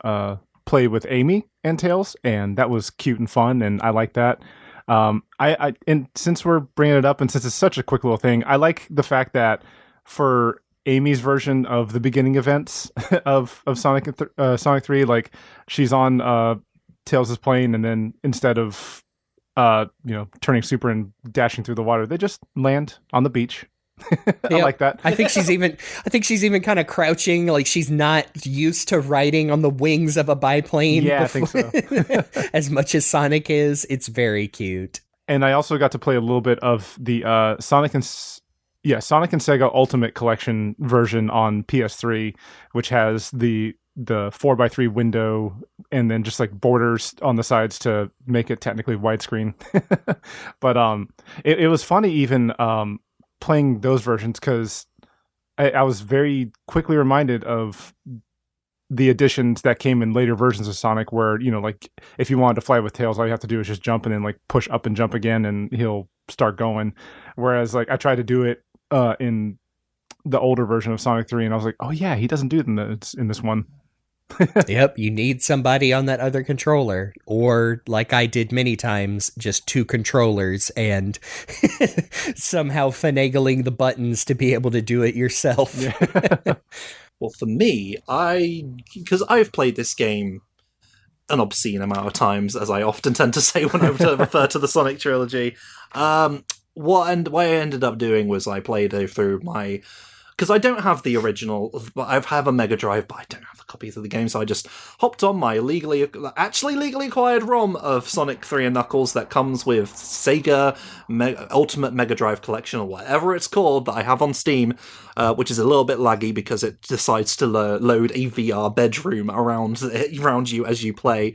play with Amy and Tails, and that was cute and fun, and I like that. And since we're bringing it up, and since it's such a quick little thing, I like the fact that for Amy's version of the beginning events of Sonic 3, like she's on Tails' plane, and then instead of turning super and dashing through the water, they just land on the beach. I like that. I think she's even kind of crouching, like she's not used to riding on the wings of a biplane. Yeah, before. I think so. As much as Sonic is, it's very cute. And I also got to play a little bit of the Sonic and Sega Ultimate Collection version on PS3, which has the 4x3 window and then just like borders on the sides to make it technically widescreen. But it was funny even playing those versions because I was very quickly reminded of the additions that came in later versions of Sonic where, like if you wanted to fly with Tails, all you have to do is just jump and then like push up and jump again and he'll start going. Whereas like I tried to do it in the older version of Sonic 3 and I was like, oh yeah, he doesn't do it in this one. Yep, you need somebody on that other controller, or like I did many times, just two controllers and somehow finagling the buttons to be able to do it yourself. Yeah. Well, for me, because I've played this game an obscene amount of times, as I often tend to say when I refer to the Sonic trilogy. What I ended up doing was I played through my... Because I don't have the original, but I have a Mega Drive, but I don't have the copies of the game, so I just hopped on my legally acquired ROM of Sonic 3 and Knuckles that comes with Sega Ultimate Mega Drive Collection, or whatever it's called, that I have on Steam, which is a little bit laggy because it decides to load a VR bedroom around you as you play.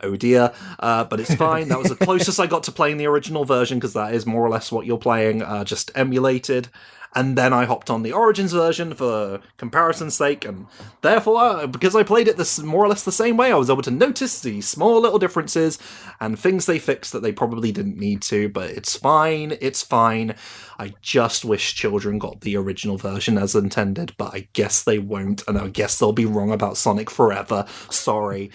Oh dear. But it's fine. That was the closest I got to playing the original version, because that is more or less what you're playing, just emulated. and then I hopped on the Origins version for comparison's sake, and therefore, because I played it this more or less the same way, I was able to notice the small little differences and things they fixed that they probably didn't need to, but it's fine, it's fine. I just wish children got the original version as intended, but I guess they won't, and I guess they'll be wrong about Sonic forever. Sorry.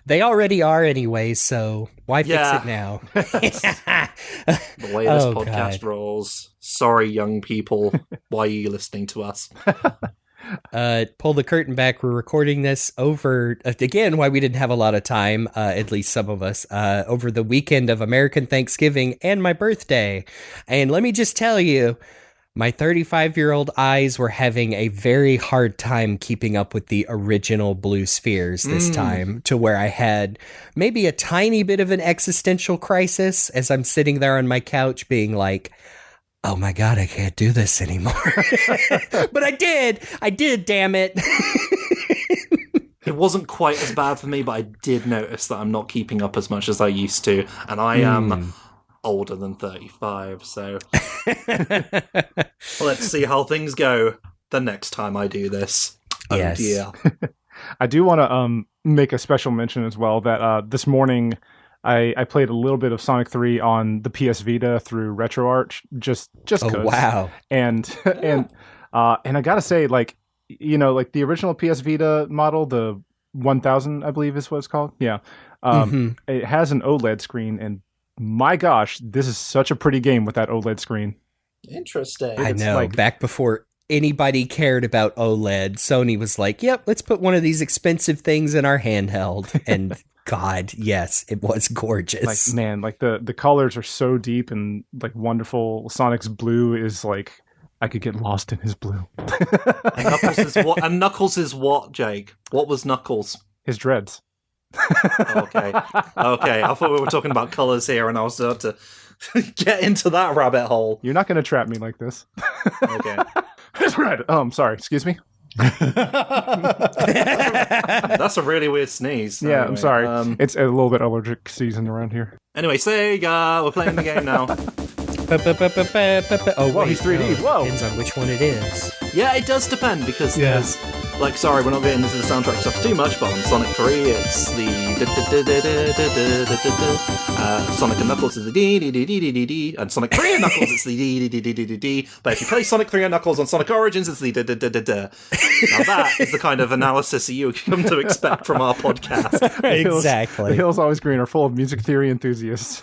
They already are anyway, so why fix it now? The way this podcast rolls. Sorry, young people. Why are you listening to us? Pull the curtain back. We're recording this over, again, why we didn't have a lot of time, at least some of us, over the weekend of American Thanksgiving and my birthday. And let me just tell you, my 35-year-old eyes were having a very hard time keeping up with the original blue spheres this time, to where I had maybe a tiny bit of an existential crisis as I'm sitting there on my couch being like, oh my God, I can't do this anymore. But I did, damn it. It wasn't quite as bad for me, but I did notice that I'm not keeping up as much as I used to, and I am older than 35, so let's see how things go the next time I do this. Yes. Oh dear. I do want to make a special mention as well that this morning I played a little bit of Sonic 3 on the PS Vita through RetroArch, just cause. Oh, wow. And I gotta say, like, you know, like the original PS Vita model, the 1000, I believe is what it's called. Yeah. It has an OLED screen, and my gosh, this is such a pretty game with that OLED screen. Interesting. I know, back before anybody cared about OLED, Sony was like, yep, let's put one of these expensive things in our handheld. And God, yes, it was gorgeous. Like, man, like the colors are so deep and like wonderful. Sonic's blue is like, I could get lost in his blue. And Knuckles is what, Jake? What was Knuckles? His dreads. Okay. I thought we were talking about colors here, and I was about to get into that rabbit hole. You're not going to trap me like this. Okay. It's red. Oh, I'm sorry. Excuse me. That's a really weird sneeze. Yeah, anyway, I'm sorry. It's a little bit allergic season around here. Anyway, Sega, we're playing the game now. Oh, whoa, he's 3D. Whoa. Depends on which one it is. Yeah, it does depend, because there's, like, sorry, we're not getting into the soundtrack stuff too much, but on Sonic 3, it's the Sonic and Knuckles is the dee-dee-dee-dee-dee-dee, and Sonic 3 and Knuckles, it's the dee-dee-dee-dee-dee-dee, but if you play Sonic 3 and Knuckles on Sonic Origins, it's the da-da-da-da-da. Now that is the kind of analysis you come to expect from our podcast. Exactly. The Hills Always Green are full of music theory enthusiasts.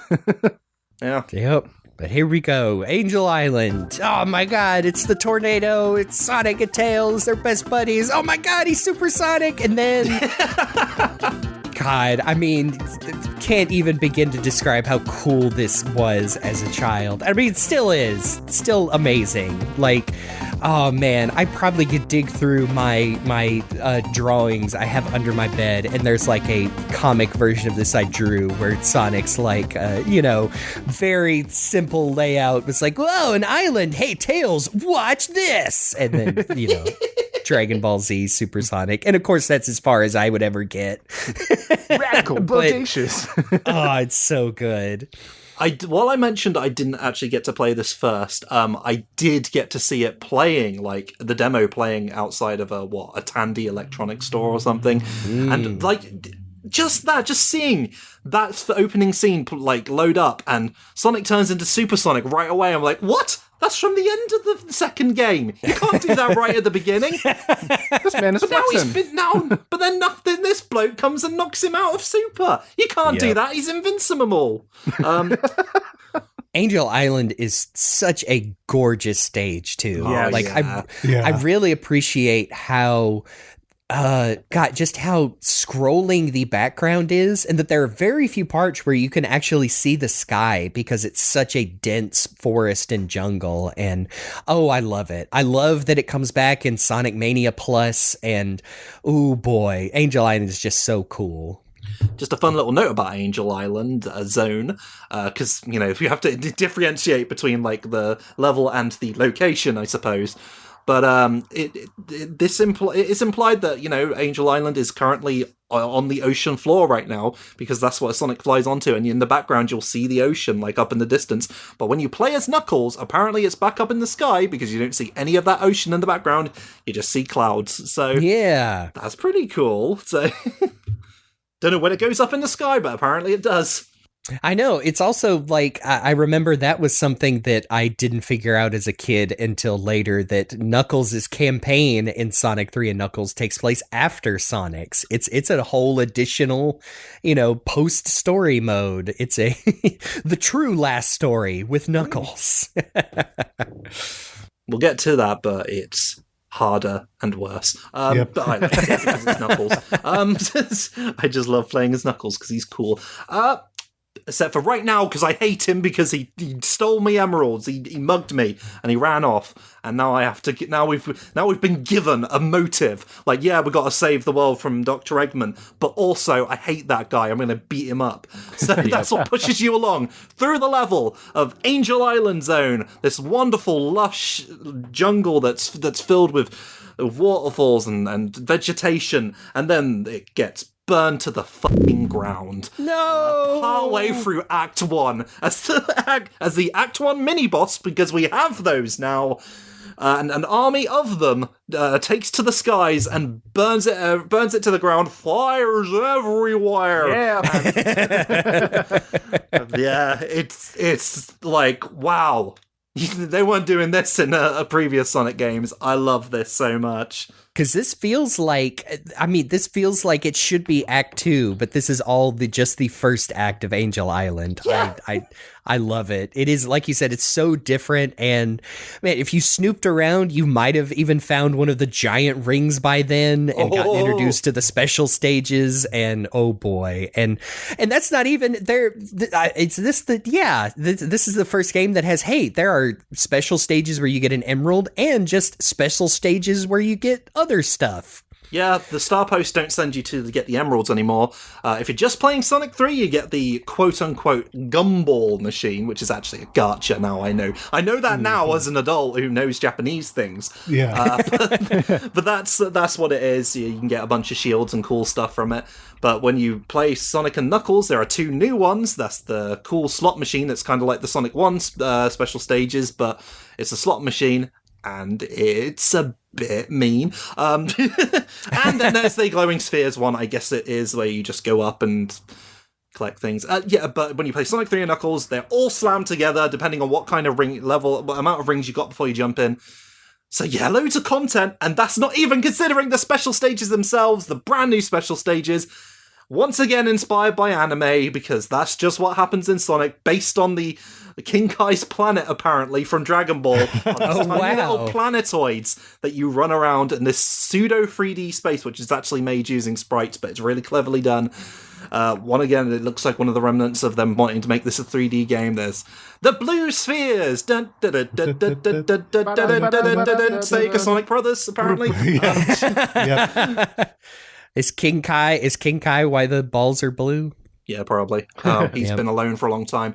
Yeah. Yep. But here we go. Angel Island. Oh my God, it's the tornado. It's Sonic and Tails. They're best buddies. Oh my God, he's supersonic. And then... God, I mean, can't even begin to describe how cool this was as a child. I mean, it still is. It's still amazing. Like, oh man, I probably could dig through my drawings I have under my bed, and there's like a comic version of this I drew where Sonic's like, very simple layout. It's like, whoa, an island. Hey, Tails, watch this. And then, Dragon Ball Z Supersonic. And of course, that's as far as I would ever get. Radical, bodacious. Oh, it's so good. While I mentioned I didn't actually get to play this first, I did get to see it playing, like the demo playing outside of a Tandy electronics store or something, and like just seeing that opening scene like load up and Sonic turns into Supersonic right away. I'm like, what? That's from the end of the second game. You can't do that right at the beginning. This man is flexing. But then this bloke comes and knocks him out of Super. You can't do that. He's invincible. Angel Island is such a gorgeous stage too. Yeah, I really appreciate how just how scrolling the background is, and that there are very few parts where you can actually see the sky because it's such a dense forest and jungle. And I love it. I love that it comes back in Sonic Mania Plus, and oh boy, Angel Island is just so cool. Just a fun little note about Angel Island Zone, because you have to differentiate between like the level and the location, I suppose. But it's implied that Angel Island is currently on the ocean floor right now, because that's what Sonic flies onto, and in the background you'll see the ocean, like, up in the distance. But when you play as Knuckles, apparently it's back up in the sky, because you don't see any of that ocean in the background, you just see clouds. So Yeah. that's pretty cool. So don't know when it goes up in the sky, but apparently it does. I know. It's also like, I remember that was something that I didn't figure out as a kid until later, that Knuckles' campaign in Sonic 3 and Knuckles takes place after Sonic's. It's a whole additional, post-story mode. It's the true last story with Knuckles. We'll get to that, but it's harder and worse. Yep. But I like it because it's Knuckles. I just love playing as Knuckles because he's cool. Except for right now, because I hate him because he stole me emeralds. He mugged me and he ran off. And now I have to. Now we've been given a motive. Like, yeah, we got to save the world from Dr. Eggman, but also I hate that guy. I'm going to beat him up. So that's what pushes you along through the level of Angel Island Zone. This wonderful lush jungle that's filled with waterfalls and vegetation, and then it gets burned to the fucking ground. No! Partway through Act 1, as the Act 1 mini-boss, because we have those now, and an army of them takes to the skies and burns it to the ground, fires everywhere. Yeah. Yeah, it's like, wow. They weren't doing this in a previous Sonic games. I love this so much. Because this feels like it should be Act 2, but this is all just the first act of Angel Island. Yeah. I love it. It is, like you said, it's so different, and man, if you snooped around, you might have even found one of the giant rings by then and gotten introduced to the special stages, and oh boy. And that's not even there. This is the first game that has, hey, there are special stages where you get an emerald and just special stages where you get other stuff. Yeah, the Star Posts don't send you to get the emeralds anymore. If you're just playing Sonic 3, you get the quote-unquote gumball machine, which is actually a gacha now, I know. I know that now as an adult who knows Japanese things. Yeah. But that's what it is. You can get a bunch of shields and cool stuff from it. But when you play Sonic and Knuckles, there are two new ones. That's the cool slot machine that's kind of like the Sonic 1 special stages, but it's a slot machine, and it's a bit mean. And then there's the glowing spheres one, I guess it is, where you just go up and collect things. But when you play Sonic 3 and Knuckles, they're all slammed together, depending on what kind of ring level, what amount of rings you got before you jump in. So yeah, loads of content, and that's not even considering the special stages themselves, the brand new special stages. Once again inspired by anime, because that's just what happens in Sonic, based on the King Kai's planet, apparently, from Dragon Ball. On tiny little planetoids that you run around in this pseudo 3D space, which is actually made using sprites, but it's really cleverly done. Again, it looks like one of the remnants of them wanting to make this a 3D game. There's the blue spheres! Sega Sonic Brothers, apparently. Yep. Is King Kai why the balls are blue? Yeah, probably. He's been alone for a long time.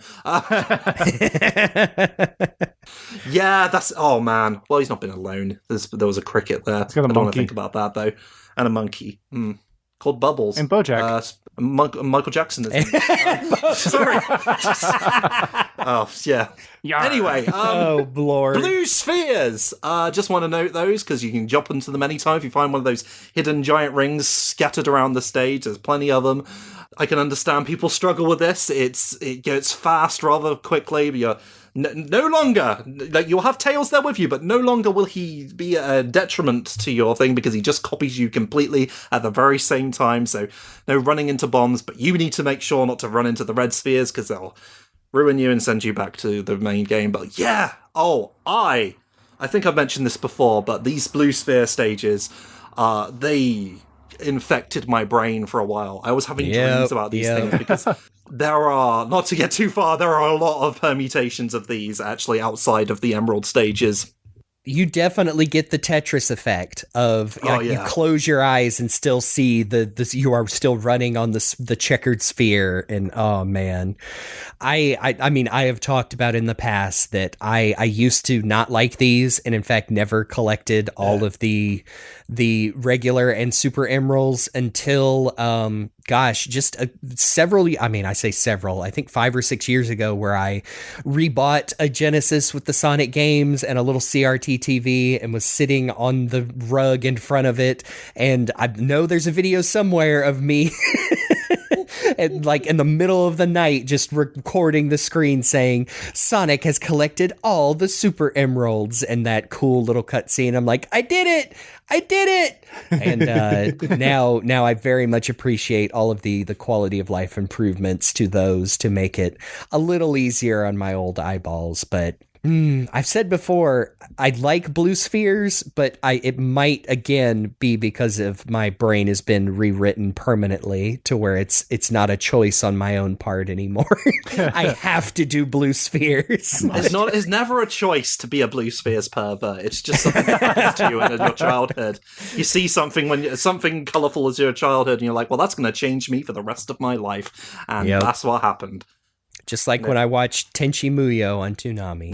Yeah, that's... Oh, man. Well, he's not been alone. There was a cricket there. I don't want to think about that, though. And a monkey. Called Bubbles. And Bojack. Michael Jackson is sorry. Oh, yeah. Anyway, oh, Lord. Blue spheres! Just want to note those, because you can jump into them anytime if you find one of those hidden giant rings scattered around the stage. There's plenty of them. I can understand people struggle with this. It gets fast rather quickly, but you're no longer, like, you'll have Tails there with you, but no longer will he be a detriment to your thing, because he just copies you completely at the very same time. So no running into bombs, but you need to make sure not to run into the red spheres, because they'll ruin you and send you back to the main game. But yeah, I think I've mentioned this before, but these blue sphere stages, they infected my brain for a while. I was having dreams about these things, because there are, not to get too far, there are a lot of permutations of these actually outside of the Emerald stages. You definitely get the Tetris effect of you close your eyes and still see you are still running on the checkered sphere. And oh man, I mean, I have talked about in the past that I used to not like these, and in fact never collected all of the regular and super emeralds until just several, I mean, I say several, I think 5 or 6 years ago, where I rebought a Genesis with the Sonic games and a little CRT TV and was sitting on the rug in front of it. And I know there's a video somewhere of me and like in the middle of the night, just recording the screen saying Sonic has collected all the super emeralds, and that cool little cutscene. I'm like, I did it. And now I very much appreciate all of the quality of life improvements to those to make it a little easier on my old eyeballs. But I've said before, I like blue spheres, but it might again be because of my brain has been rewritten permanently to where it's not a choice on my own part anymore. I have to do blue spheres. It's never a choice to be a blue spheres pervert. It's just something that happens to you in your childhood. You see something colourful as your childhood, and you're like, well, that's going to change me for the rest of my life, and that's what happened. Just like when I watched Tenchi Muyo on Toonami.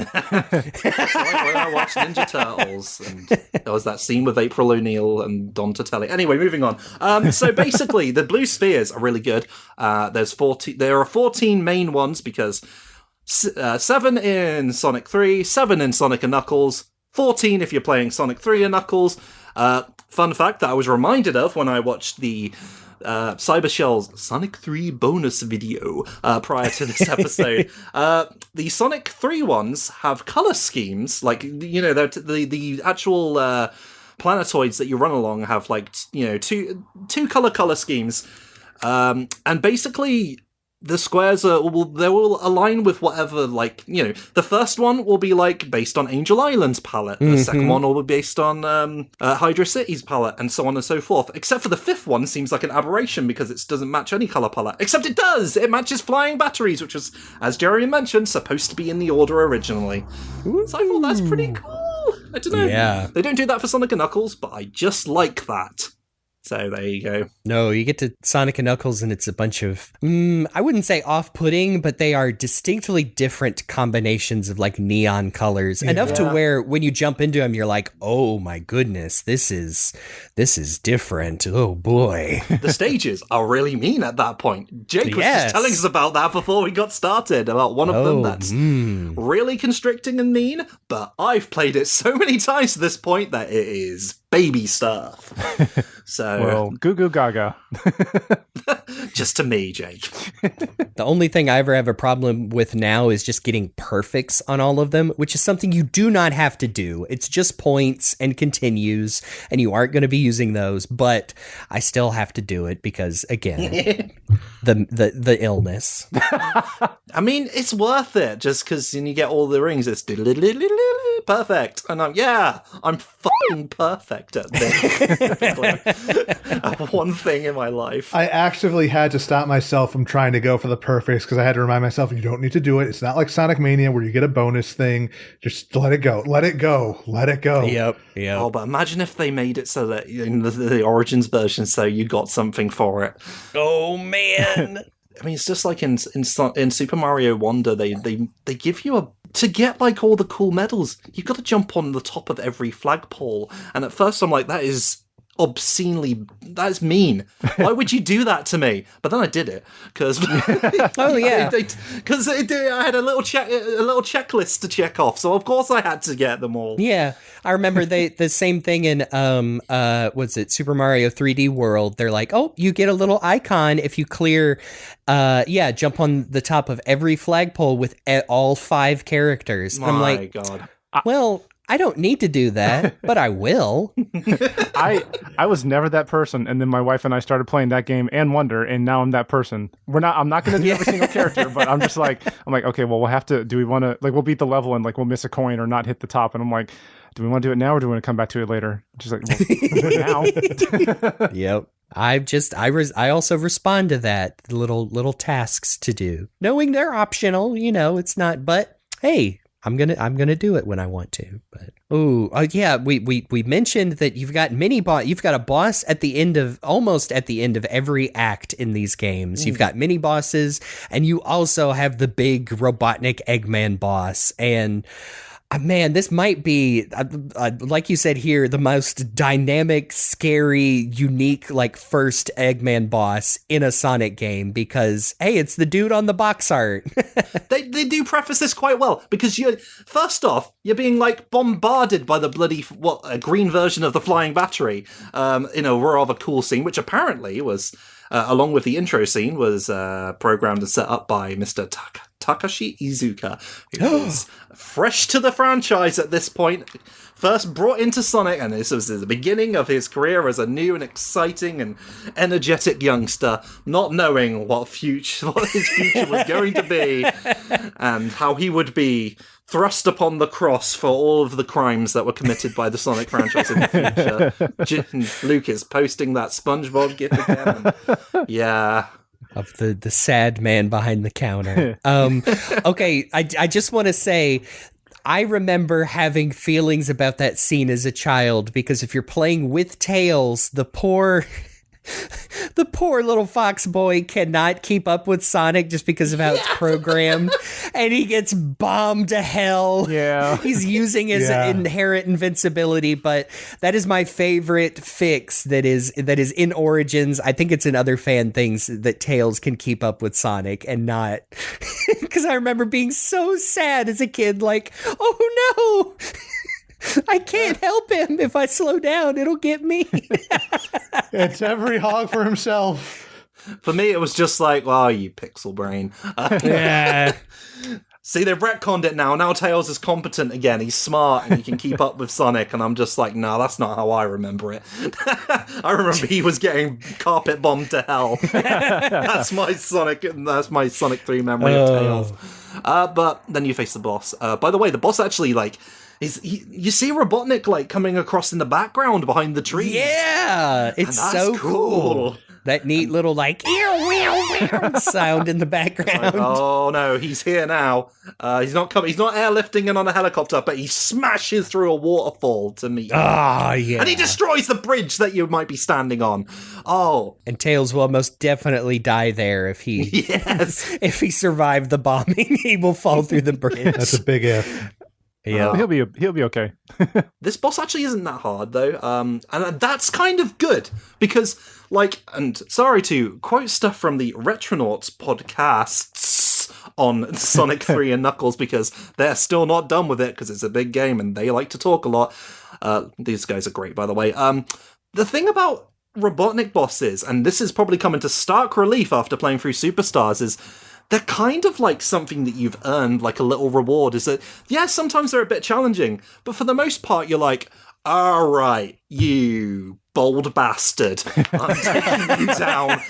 Just like when I watched Ninja Turtles, and there was that scene with April O'Neil and Don Tatelli. Anyway, moving on. So basically, the blue spheres are really good. There are 14 main ones, because 7 in Sonic 3, 7 in Sonic and Knuckles, 14 if you're playing Sonic 3 and Knuckles. Fun fact that I was reminded of when I watched the Cybershell's Sonic 3 bonus video prior to this episode. The Sonic 3 ones have color schemes, like, the actual planetoids that you run along have two color schemes, and basically the squares will align with whatever, the first one will be based on Angel Island's palette, the second one will be based on Hydra City's palette, and so on and so forth. Except for the fifth one seems like an aberration because it doesn't match any color palette. Except it does! It matches flying batteries, which was, as Jerry mentioned, supposed to be in the order originally. Ooh. So I thought that's pretty cool. I don't know. Yeah. They don't do that for Sonic and Knuckles, but I just like that. So there you go. No, you get to Sonic and Knuckles and it's a bunch of, I wouldn't say off-putting, but they are distinctly different combinations of neon colors. Yeah. Enough to where when you jump into them, you're like, oh my goodness, this is different. Oh boy. The stages are really mean at that point. Jake was just telling us about that before we got started, about one of them that's really constricting and mean, but I've played it so many times to this point that it is baby stuff. So, well, goo goo gaga. Just to me, Jake. The only thing I ever have a problem with now is just getting perfects on all of them, which is something you do not have to do. It's just points and continues, and you aren't going to be using those, but I still have to do it because, again, the illness. I mean, it's worth it just because you get all the rings. It's perfect, and I'm fucking perfect at this. One thing in my life. I actively had to stop myself from trying to go for the perfects because I had to remind myself, you don't need to do it. It's not like Sonic Mania where you get a bonus thing. Just let it go. Let it go. Let it go. Yep. Oh, but imagine if they made it so that in the Origins version, so you got something for it. Oh, man. I mean, it's just like in Super Mario Wonder, they give you to get all the cool medals, you've got to jump on the top of every flagpole. And at first I'm like, that is mean. Why would you do that to me? But then I did it because because I had a little checklist to check off, so of course I had to get them all. Yeah, I remember the same thing in was it Super Mario 3D World? They're like, oh, you get a little icon if you clear jump on the top of every flagpole with all 5 characters. My I'm like, God. Well, I don't need to do that, but I will. I was never that person, and then my wife and I started playing that game and Wonder, and now I'm that person. I'm not going to do every single character, but I'm like, okay, well, we'll have to. Do we want to we'll beat the level and we'll miss a coin or not hit the top? And I'm like, do we want to do it now or do we want to come back to it later? Just like, well, now. Yep. I also respond to that little tasks to do, knowing they're optional. It's not, but hey. I'm gonna do it when I want to. But yeah, we mentioned that you've got you've got a boss at the end of almost at the end of every act in these games. You've got mini bosses, and you also have the big Robotnik Eggman boss. And man, this might be, like you said here, the most dynamic, scary, unique, like, first Eggman boss in a Sonic game because, hey, it's the dude on the box art. They do preface this quite well because first off, you're being, like, bombarded by the bloody, a green version of the flying battery in a rather cool scene, which apparently was, along with the intro scene, was programmed and set up by Mr. Takashi Iizuka, who was fresh to the franchise at this point, first brought into Sonic, and this was the beginning of his career as a new and exciting and energetic youngster, not knowing what his future was going to be, and how he would be thrust upon the cross for all of the crimes that were committed by the Sonic franchise in the future. Luke is posting that SpongeBob gif again. And, yeah. Of the sad man behind the counter. Okay, I just want to say, I remember having feelings about that scene as a child because if you're playing with Tails, the poor little fox boy cannot keep up with Sonic just because of how it's programmed, and he gets bombed to hell. Yeah. He's using his inherent invincibility, but that is my favorite fix that is in Origins. I think it's in other fan things that Tails can keep up with Sonic and not, because I remember being so sad as a kid, like, oh no, I can't help him. If I slow down, it'll get me. It's every hog for himself. For me, it was just like, well, you pixel brain. Yeah. See, they've retconned it now. Now Tails is competent again. He's smart and he can keep up with Sonic. And I'm just like, no, that's not how I remember it. I remember he was getting carpet bombed to hell. That's my Sonic 3 memory of Tails. But then you face the boss. By the way, the boss actually, like, you see Robotnik, like, coming across in the background behind the tree. Yeah, it's so cool. That neat little, like, sound in the background. Like, oh no, he's here now. He's not coming. He's not airlifting in on a helicopter, but he smashes through a waterfall to meet you. Ah, yeah. And he destroys the bridge that you might be standing on. Oh. And Tails will most definitely die there if he if he survived the bombing. He will fall through the bridge. That's a big if. Yeah, he'll be okay. This boss actually isn't that hard though, and that's kind of good because, like, and sorry to quote stuff from the Retronauts podcasts on Sonic 3 and Knuckles because they're still not done with it because it's a big game and they like to talk a lot. These guys are great, by the way. The thing about Robotnik bosses, and this is probably coming to stark relief after playing through Superstars, is they're kind of like something that you've earned, like a little reward. Is that, yeah, sometimes they're a bit challenging, but for the most part, you're like, all right, you bold bastard, I'm taking you down.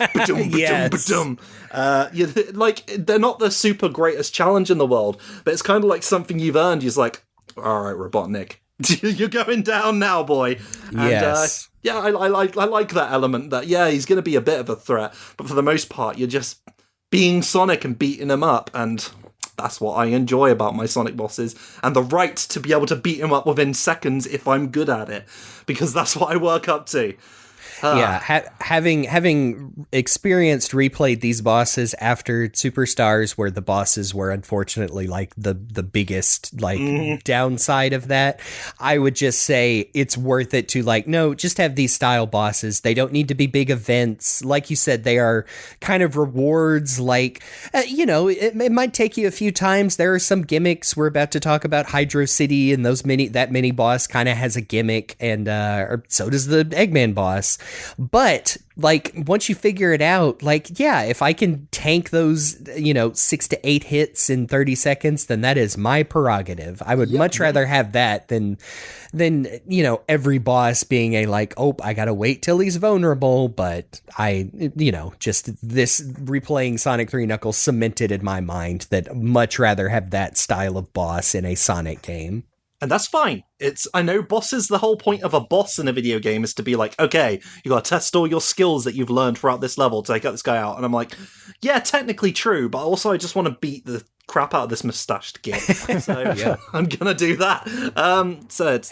Like, they're not the super greatest challenge in the world, but it's kind of like something you've earned. You're like, all right, Robotnik, you're going down now, boy. And, yes. Yeah, I like that element that, yeah, he's going to be a bit of a threat, but for the most part, you're just being Sonic and beating him up, and that's what I enjoy about my Sonic bosses, and the right to be able to beat him up within seconds if I'm good at it, because that's what I work up to. Yeah, having experienced replayed these bosses after Superstars, where the bosses were unfortunately like the biggest like downside of that, I would just say it's worth it to like, no, just have these style bosses. They don't need to be big events. Like you said, they are kind of rewards. Like, it might take you a few times. There are some gimmicks. We're about to talk about Hydrokitty, and that mini boss kind of has a gimmick, and or so does the Eggman boss. But like, once you figure it out, like, yeah, if I can tank those, 6 to 8 hits in 30 seconds, then that is my prerogative. I would much rather have that than every boss being a like, oh, I gotta wait till he's vulnerable. But just this replaying Sonic 3 Knuckles cemented in my mind that much rather have that style of boss in a Sonic game. And that's fine. I know bosses, the whole point of a boss in a video game is to be like, okay, you gotta test all your skills that you've learned throughout this level to take out this guy out. And I'm like, yeah, technically true, but also I just want to beat the crap out of this mustached git. So I'm gonna do that. So it's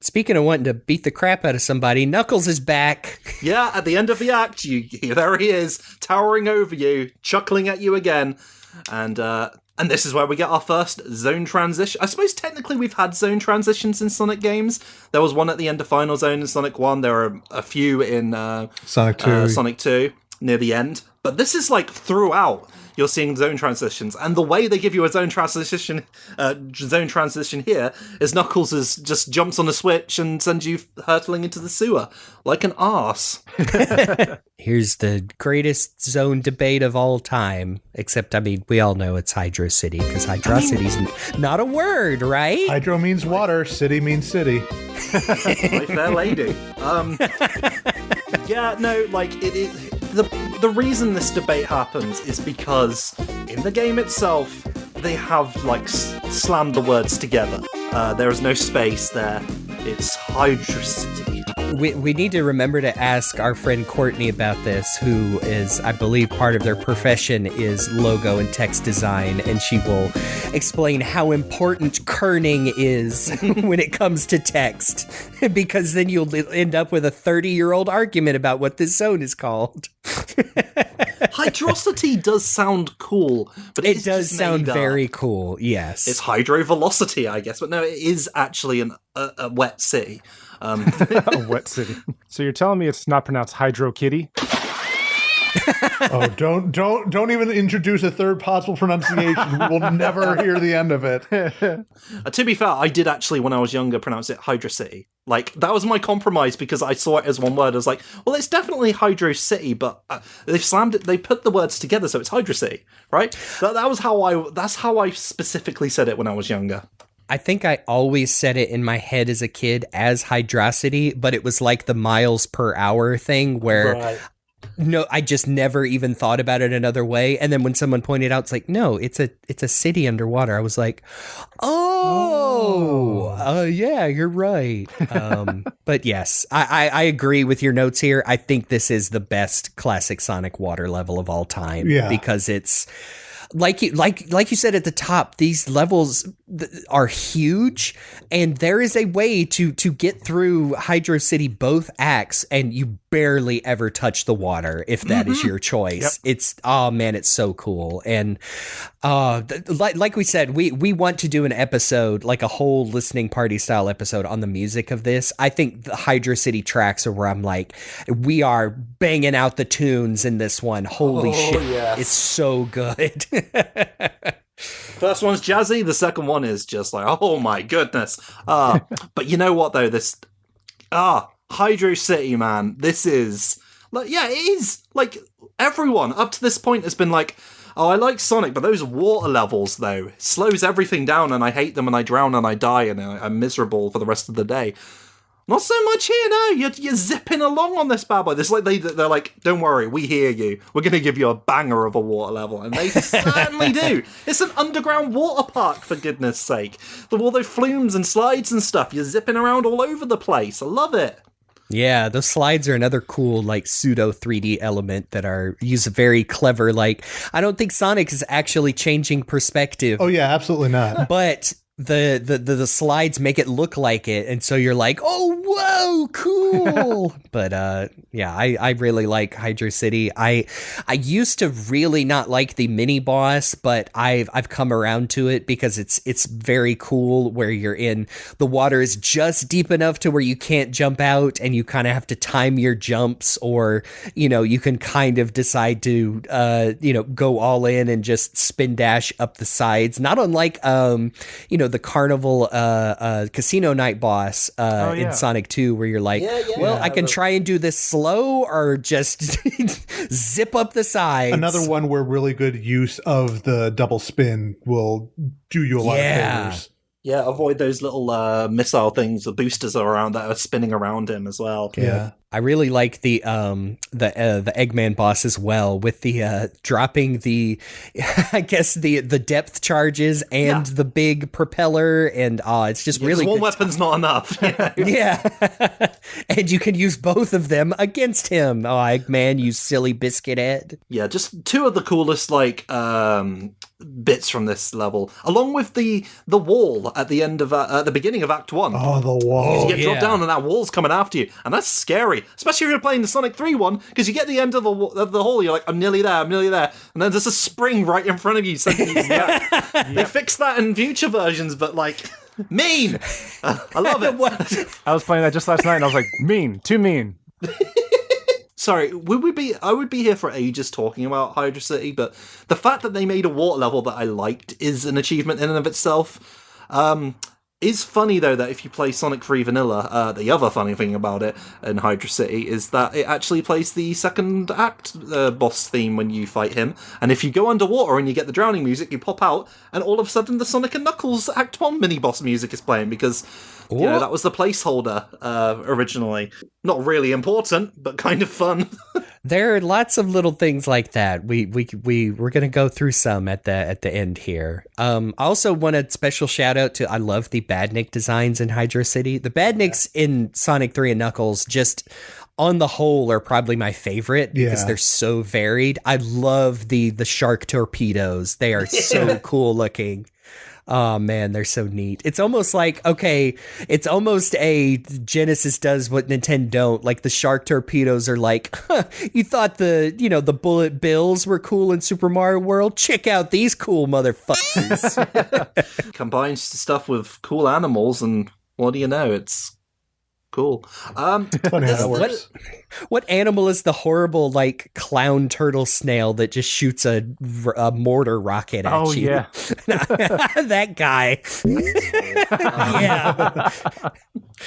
Speaking of wanting to beat the crap out of somebody, Knuckles is back. Yeah, at the end of the act, there he is, towering over you, chuckling at you again, and this is where we get our first zone transition. I suppose technically we've had zone transitions in Sonic games. There was one at the end of Final Zone in Sonic 1. There are a few in Sonic 2 near the end. But this is like throughout. You're seeing zone transitions, and the way they give you a zone transition here is Knuckles just jumps on a switch and sends you hurtling into the sewer like an arse. Here's the greatest zone debate of all time, except, I mean, we all know it's Hydro City, because Hydrocity's not a word, right? Hydro means water, city means city. My fair lady. Yeah, no, like, the reason this debate happens is because in the game itself, they have, like, slammed the words together. There is no space there. It's Hydrocity. We need to remember to ask our friend Courtney about this, who is, I believe, part of their profession is logo and text design, and she will explain how important kerning is when it comes to text, because then you'll end up with a 30-year-old argument about what this zone is called. Hydrocity does sound cool, but it does sound very cool, yes. It's hydrovelocity, I guess, but no, it is actually a wet city. A wet city. So you're telling me it's not pronounced Hydrokitty? Oh, don't even introduce a third possible pronunciation. We will never hear the end of it. To be fair, I did actually, when I was younger, pronounce it Hydrocity. Like, that was my compromise, because I saw it as one word. I was like, well, it's definitely Hydro City, but they've slammed it, they put the words together, so it's Hydrocity, right? That's how I specifically said it when I was younger. I think I always said it in my head as a kid as Hydrocity, but it was like the miles per hour thing where no, I just never even thought about it another way. And then when someone pointed out, it's like, no, it's a city underwater. I was like, yeah, you're right. But yes, I agree with your notes here. I think this is the best classic Sonic water level of all time. Yeah. Because it's like you said at the top, these levels are huge, and there is a way to get through Hydro City both acts, and you barely ever touch the water if that is your choice. Yep. It's so cool. And like we said, we want to do an episode, like a whole listening party style episode on the music of this. I think the Hydro City tracks are where I'm like, we are banging out the tunes in this one. Holy shit. Yes. It's so good. First one's jazzy, the second one is just like, oh my goodness. But you know what though, Hydro City, man, this is like, yeah, it is like everyone up to this point has been like, oh, I like Sonic, but those water levels though slows everything down, and I hate them, and I drown and I die, and I'm miserable for the rest of the day. Not so much here, no. You're zipping along on this bad boy. This like they're like, don't worry, we hear you. We're going to give you a banger of a water level, and they certainly do. It's an underground water park, for goodness sake. All those flumes and slides and stuff. You're zipping around all over the place. I love it. Yeah, those slides are another cool, like, pseudo 3D element that use a very clever, like, I don't think Sonic is actually changing perspective. Oh yeah, absolutely not. But the slides make it look like it, and so you're like, oh, whoa, cool. But yeah, I really like Hydro City. I used to really not like the mini boss, but I've come around to it because it's very cool, where you're in the water is just deep enough to where you can't jump out, and you kind of have to time your jumps, or you can kind of decide to go all in and just spin dash up the sides, not unlike the Carnival Casino Night boss in Sonic 2, where you're like, I can try and do this slow or just zip up the sides. Another one where really good use of the double spin will do you a lot of favors. Yeah, avoid those little missile things, the boosters are around that are spinning around him as well. Yeah. I really like the Eggman boss as well, with the dropping the I guess the depth charges and the big propeller, and it's just really one good weapon's not enough. Yeah. And you can use both of them against him. Oh, Eggman, you silly biscuit head. Yeah, just two of the coolest bits from this level, along with the wall at the end of at the beginning of Act 1. Oh, the wall. You get dropped down and that wall's coming after you, and that's scary, especially if you're playing the Sonic 3 one, because you get the end of the hole, you're like, I'm nearly there, and then there's a spring right in front of you. They fixed that in future versions, but like, mean. I love it. I was playing that just last night, and I was like, mean, too mean. Sorry, I would be here for ages talking about Hydrokitty, but the fact that they made a water level that I liked is an achievement in and of itself. Is funny, though, that if you play Sonic 3 Vanilla, the other funny thing about it in Hydrokitty is that it actually plays the second act boss theme when you fight him, and if you go underwater and you get the drowning music, you pop out, and all of a sudden the Sonic and Knuckles Act 1 mini-boss music is playing, because that was the placeholder originally. Not really important, but kind of fun. There are lots of little things like that. We're gonna go through some at the end here. I also want a special shout out to, I love the Badnik designs in Hydrokitty. The Badniks in Sonic 3 and Knuckles, just on the whole, are probably my favorite because they're so varied. I love the shark torpedoes. They are so cool looking. Oh man, they're so neat. It's almost like, it's almost a Genesis does what Nintendo don't. Like the shark torpedoes are like, you thought the bullet bills were cool in Super Mario World? Check out these cool motherfuckers. Combines stuff with cool animals, and what do you know? It's cool. Funny how that works. What animal is the horrible, like, clown turtle snail that just shoots a mortar rocket at you? Yeah. That guy. Yeah. I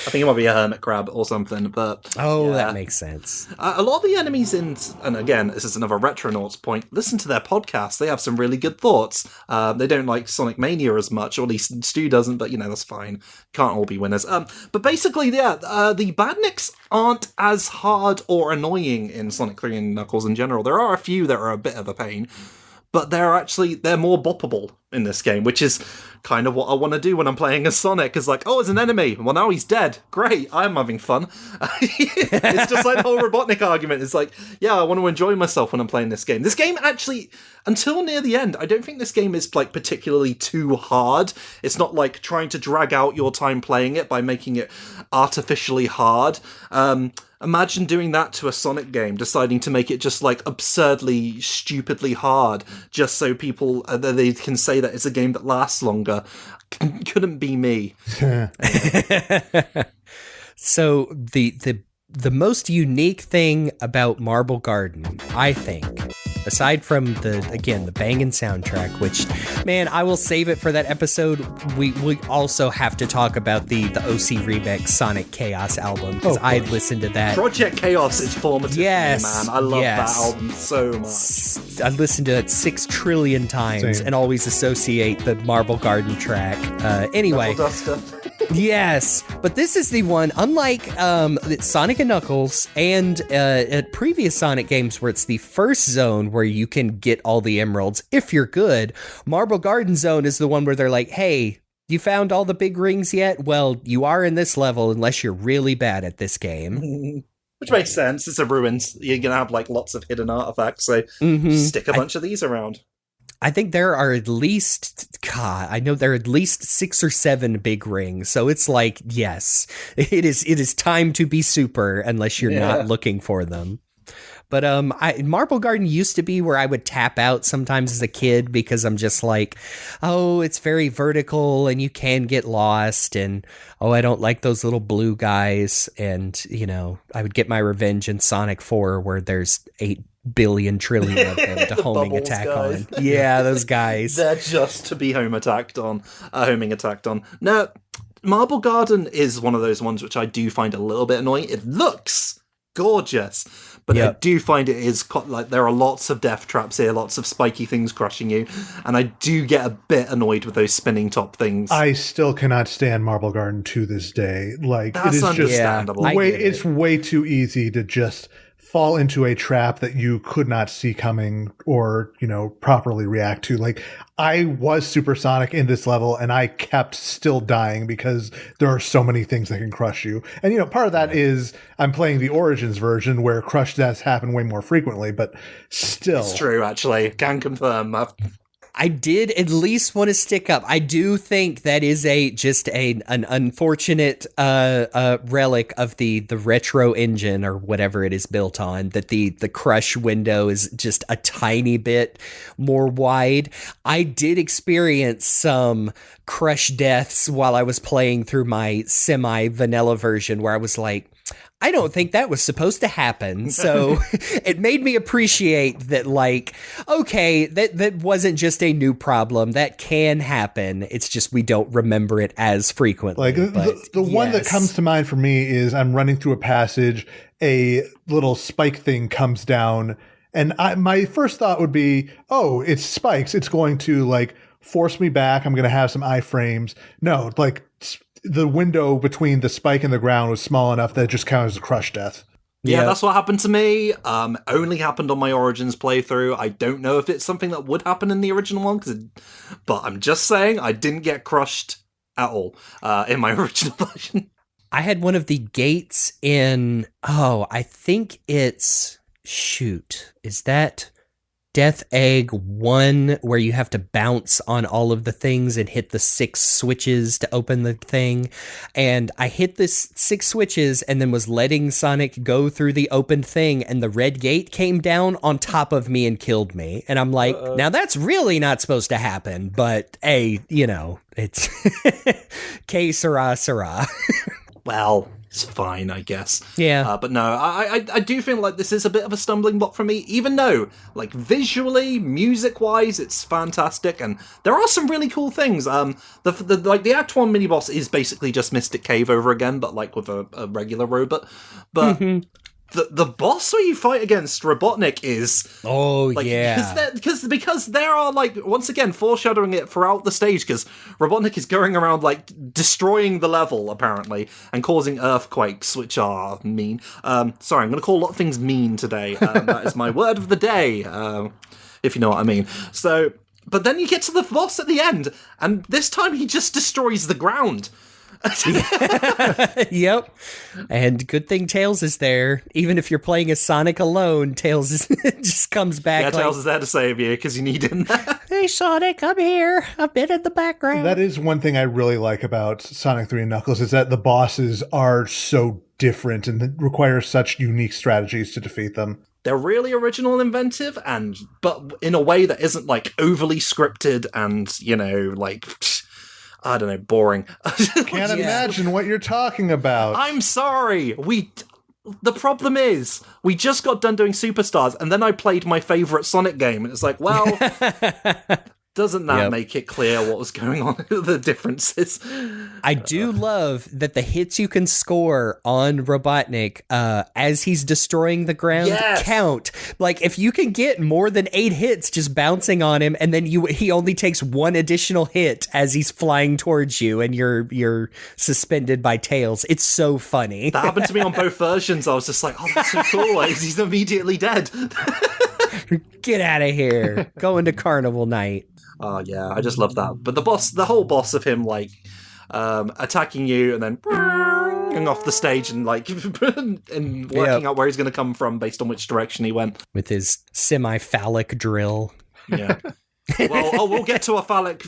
think it might be a hermit crab or something, but... that makes sense. A lot of the enemies in... And again, this is another Retronauts point. Listen to their podcast. They have some really good thoughts. They don't like Sonic Mania as much, or at least Stu doesn't, but, that's fine. Can't all be winners. But basically, the Badniks aren't as hard or annoying in Sonic 3 and Knuckles in general. There are a few that are a bit of a pain, but they're more boppable in this game, which is kind of what I want to do when I'm playing as Sonic. Is like, oh, it's an enemy. Well, now he's dead. Great, I'm having fun. It's just like the whole Robotnik argument. It's like, I want to enjoy myself when I'm playing this game. This game actually, until near the end, I don't think this game is like particularly too hard. It's not like trying to drag out your time playing it by making it artificially hard. Imagine doing that to a Sonic game, deciding to make it just like absurdly, stupidly hard, just so people they can say that it's a game that lasts longer. Couldn't be me. So the most unique thing about Marble Garden, I think, aside from the banging soundtrack, which, man, I will save it for that episode. We also have to talk about the OC Remix Sonic Chaos album, because I listened to that. Project Chaos is formative, man. I love that album so much. I listened to it 6 trillion times and always associate the Marble Garden track. Anyway. Yes, but this is the one, unlike Sonic and Knuckles and at previous Sonic games where it's the first zone where you can get all the emeralds if you're good. Marble Garden Zone is the one where they're like, hey, you found all the big rings yet? Well, you are in this level unless you're really bad at this game. Which makes sense. It's a ruins. You're going to have like lots of hidden artifacts, so stick a bunch of these around. I think there are at least, I know there are at least 6 or 7 big rings. So it's like, yes, it is time to be super unless you're not looking for them. But Marble Garden used to be where I would tap out sometimes as a kid because I'm just like, oh, it's very vertical and you can get lost, and I don't like those little blue guys. And, I would get my revenge in Sonic 4 where there's 8 billion trillion of them to homing attack guys. on. Yeah, those guys. They're just to be homing attacked on. No, Marble Garden is one of those ones which I do find a little bit annoying. It looks gorgeous. But I Yep. do find it is like there are lots of death traps here, lots of spiky things crushing you, and I do get a bit annoyed with those spinning top things. I still cannot stand Marble Garden to this day. Like, That's it is just understandable. I way, get it. it's way too easy to just fall into a trap that you could not see coming or, properly react to. Like, I was supersonic in this level and I kept still dying because there are so many things that can crush you. And, part of that is I'm playing the Origins version where crush deaths happen way more frequently, but still. It's true, actually. Can confirm. I did at least want to stick up. I do think that is an unfortunate relic of the retro engine or whatever it is built on, that the crush window is just a tiny bit more wide. I did experience some crush deaths while I was playing through my semi-vanilla version where I was like, I don't think that was supposed to happen. So it made me appreciate that, like, okay, that wasn't just a new problem. That can happen. It's just we don't remember it as frequently. Like, the one that comes to mind for me is I'm running through a passage, a little spike thing comes down, and my first thought would be, oh, it's spikes. It's going to, like, force me back. I'm going to have some iframes. No, like, the window between the spike and the ground was small enough that it just counted as a crush death. Yeah, that's what happened to me. Only happened on my Origins playthrough. I don't know if it's something that would happen in the original one, but I'm just saying I didn't get crushed at all in my original version. I had one of the gates in, I think it's, is that Death Egg 1 where you have to bounce on all of the things and hit the 6 switches to open the thing? And I hit this 6 switches and then was letting Sonic go through the opened thing, and the red gate came down on top of me and killed me. And I'm like, now that's really not supposed to happen, but hey, it's que sera, sera. Well, it's fine, I guess. Yeah. But no, I do feel like this is a bit of a stumbling block for me, even though, like, visually, music-wise, it's fantastic, and there are some really cool things. The Act 1 mini-boss is basically just Mystic Cave over again, but, like, with a regular robot. But the boss where you fight against Robotnik is... Oh, like, yeah. Because there are, like, once again, foreshadowing it throughout the stage, because Robotnik is going around, like, destroying the level, apparently, and causing earthquakes, which are mean. Sorry, I'm going to call a lot of things mean today. That is my word of the day, if you know what I mean. So, but then you get to the boss at the end, and this time he just destroys the ground. Yep. And good thing Tails is there. Even if you're playing as Sonic alone, Tails just comes back. Yeah, Tails is there to save you because you need him there. Hey, Sonic, I'm here. I've been in the background. That is one thing I really like about Sonic 3 and Knuckles, is that the bosses are so different and require such unique strategies to defeat them. They're really original and inventive, but in a way that isn't, like, overly scripted and, like... I don't know, boring. Can't imagine what you're talking about. I'm sorry. The problem is, we just got done doing Superstars, and then I played my favourite Sonic game, and it's like, well, doesn't that make it clear what was going on, the differences? I do love that the hits you can score on Robotnik as he's destroying the ground count. Like, if you can get more than 8 hits just bouncing on him, and then he only takes 1 additional hit as he's flying towards you, and you're suspended by Tails. It's so funny. That happened to me on both versions. I was just like, oh, that's so cool. He's immediately dead. Get out of here. Go into Carnival Night. Oh, yeah, I just love that. But the whole boss of him, like, attacking you and then going off the stage and, like, and working out where he's going to come from based on which direction he went. With his semi-phallic drill. Yeah. Well, we'll get to a phallic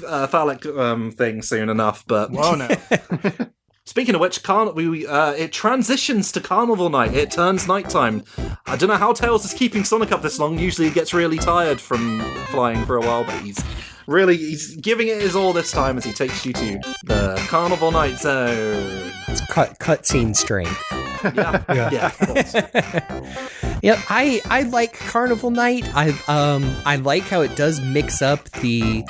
thing soon enough, but... Whoa, no. Speaking of which, it transitions to Carnival Night. It turns nighttime. I don't know how Tails is keeping Sonic up this long. Usually he gets really tired from flying for a while, but he's giving it his all this time as he takes you to the Carnival Night Zone. It's cutscene strength. Yeah, of course. Yep, I like Carnival Night. I like how it does mix up the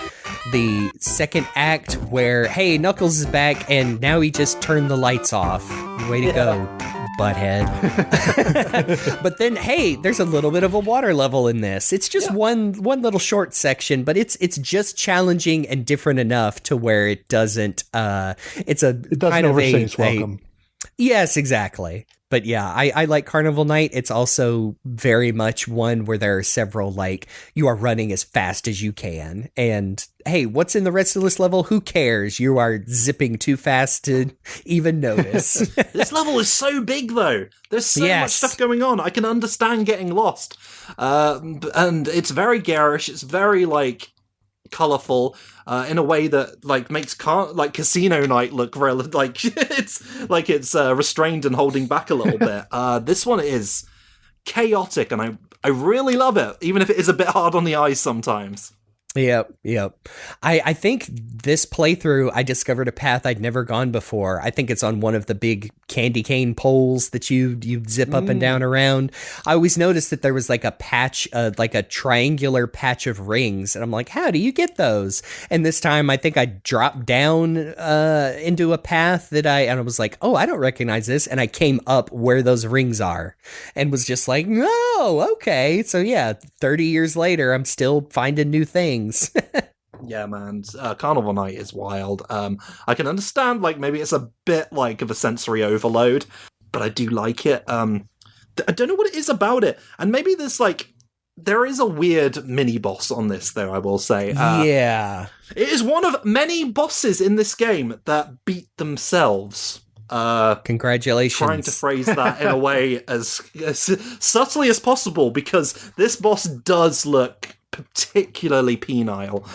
second act where, hey, Knuckles is back and now he just turned the lights off. Way to go. butthead. But then, hey, there's a little bit of a water level in this. It's just one little short section, but it's just challenging and different enough to where it doesn't. It doesn't kind of overstay its welcome. Yes, exactly. But yeah, I like Carnival Night. It's also very much one where there are several, like, you are running as fast as you can. And hey, what's in the rest of this level? Who cares? You are zipping too fast to even notice. This level is so big, though. There's so much stuff going on. I can understand getting lost. And it's very garish. It's very, like, colorful in a way that like makes Casino Night look like it's restrained and holding back a little bit. This one is chaotic, and I really love it, even if it is a bit hard on the eyes sometimes. Yep. I think this playthrough, I discovered a path I'd never gone before. I think it's on one of the big candy cane poles that you zip up and down around. I always noticed that there was like a patch, like a triangular patch of rings, and I'm like, how do you get those? And this time, I think I dropped down into a path and I was like, oh, I don't recognize this, and I came up where those rings are, and was just like, oh, okay. So yeah, 30 years later, I'm still finding new things. Yeah, man. Carnival Night is wild. I can understand, like, maybe it's a bit like of a sensory overload, but I do like it. I don't know what it is about it, and maybe there is a weird mini boss on this, though. I will say, yeah, it is one of many bosses in this game that beat themselves. Congratulations. Trying to phrase that in a way as subtly as possible, because this boss does look particularly penile.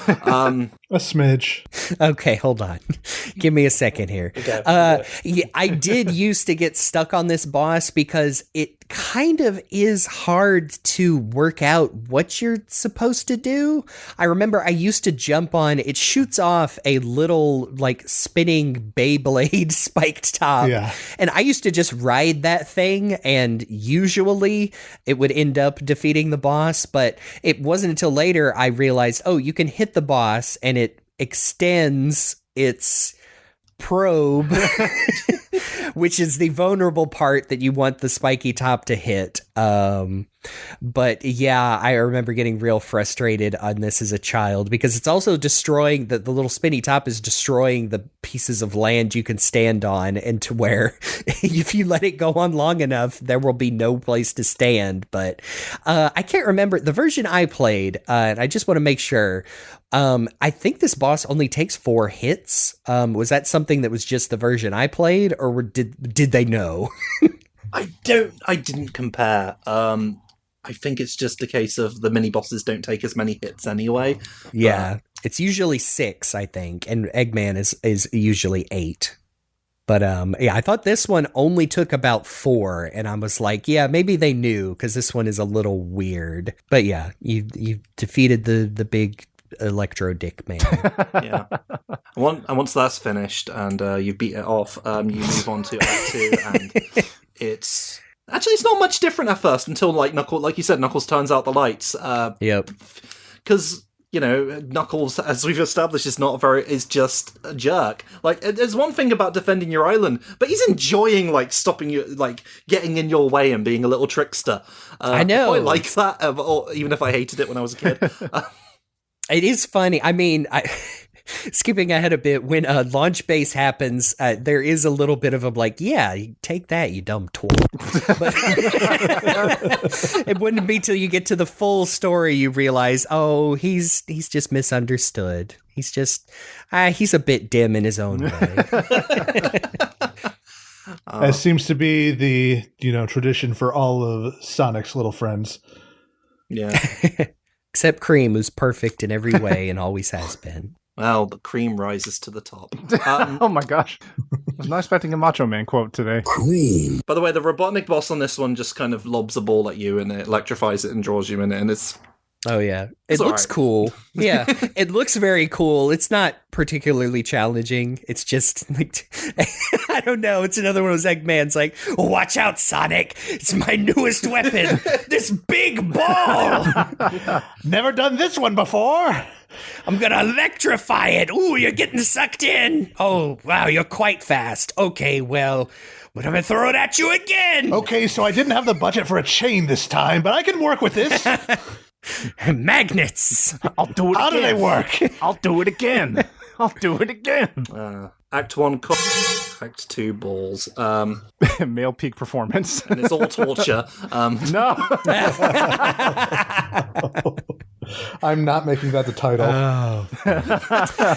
A smidge. Okay, hold on. Give me a second here. Yeah, I did used to get stuck on this boss because it kind of is hard to work out what you're supposed to do. I remember I used to jump on, it shoots off a little like spinning Beyblade spiked top. Yeah. And I used to just ride that thing, and usually it would end up defeating the boss, but it wasn't until later I realized, oh, you can hit the boss and it extends its probe, which is the vulnerable part that you want the spiky top to hit. But yeah, I remember getting real frustrated on this as a child, because it's also destroying the little spinny top is destroying the pieces of land you can stand on, and to where if you let it go on long enough, there will be no place to stand. But I can't remember the version I played, and I just want to make sure. I think this boss only takes 4 hits. Was that something that was just the version I played, or did they know? I didn't compare. I think it's just a case of the mini bosses don't take as many hits anyway. Yeah, it's usually 6, I think, and Eggman is usually 8. But yeah, I thought this one only took about 4, and I was like, yeah, maybe they knew, because this one is a little weird. But yeah, you defeated the big electro dick man. Yeah. And once that's finished and you beat it off, you move on to Act 2, and it's not much different at first until like you said, Knuckles turns out the lights. Yep. Because Knuckles, as we've established, is just a jerk. Like, there's one thing about defending your island, but he's enjoying like stopping you, like getting in your way and being a little trickster. I know. I quite like that, even if I hated it when I was a kid. It is funny. I mean, skipping ahead a bit, when launch base happens, there is a little bit of a like, yeah, take that, you dumb twat. But it wouldn't be till you get to the full story you realize, oh, he's just misunderstood. He's just he's a bit dim in his own way. As seems to be the tradition for all of Sonic's little friends. Yeah. Except Cream, who's perfect in every way and always has been. Well, the cream rises to the top. Oh my gosh. I was not expecting a Macho Man quote today. Cream. By the way, the Robotnik boss on this one just kind of lobs a ball at you and it electrifies it and draws you in it, and it's... Oh, yeah. It looks cool. Yeah, it looks very cool. It's not particularly challenging. It's just, like, I don't know. It's another one of those Eggman's like, watch out, Sonic. It's my newest weapon. This big ball. Never done this one before. I'm gonna electrify it. Ooh, you're getting sucked in. Oh, wow, you're quite fast. Okay, well, I'm gonna throw it at you again. Okay, so I didn't have the budget for a chain this time, but I can work with this. Magnets. I'll do it How again. do they work? I'll do it again. I'll do it again. Act 1, Act 2, balls. Male peak performance. And it's all torture. No. I'm not making that the title.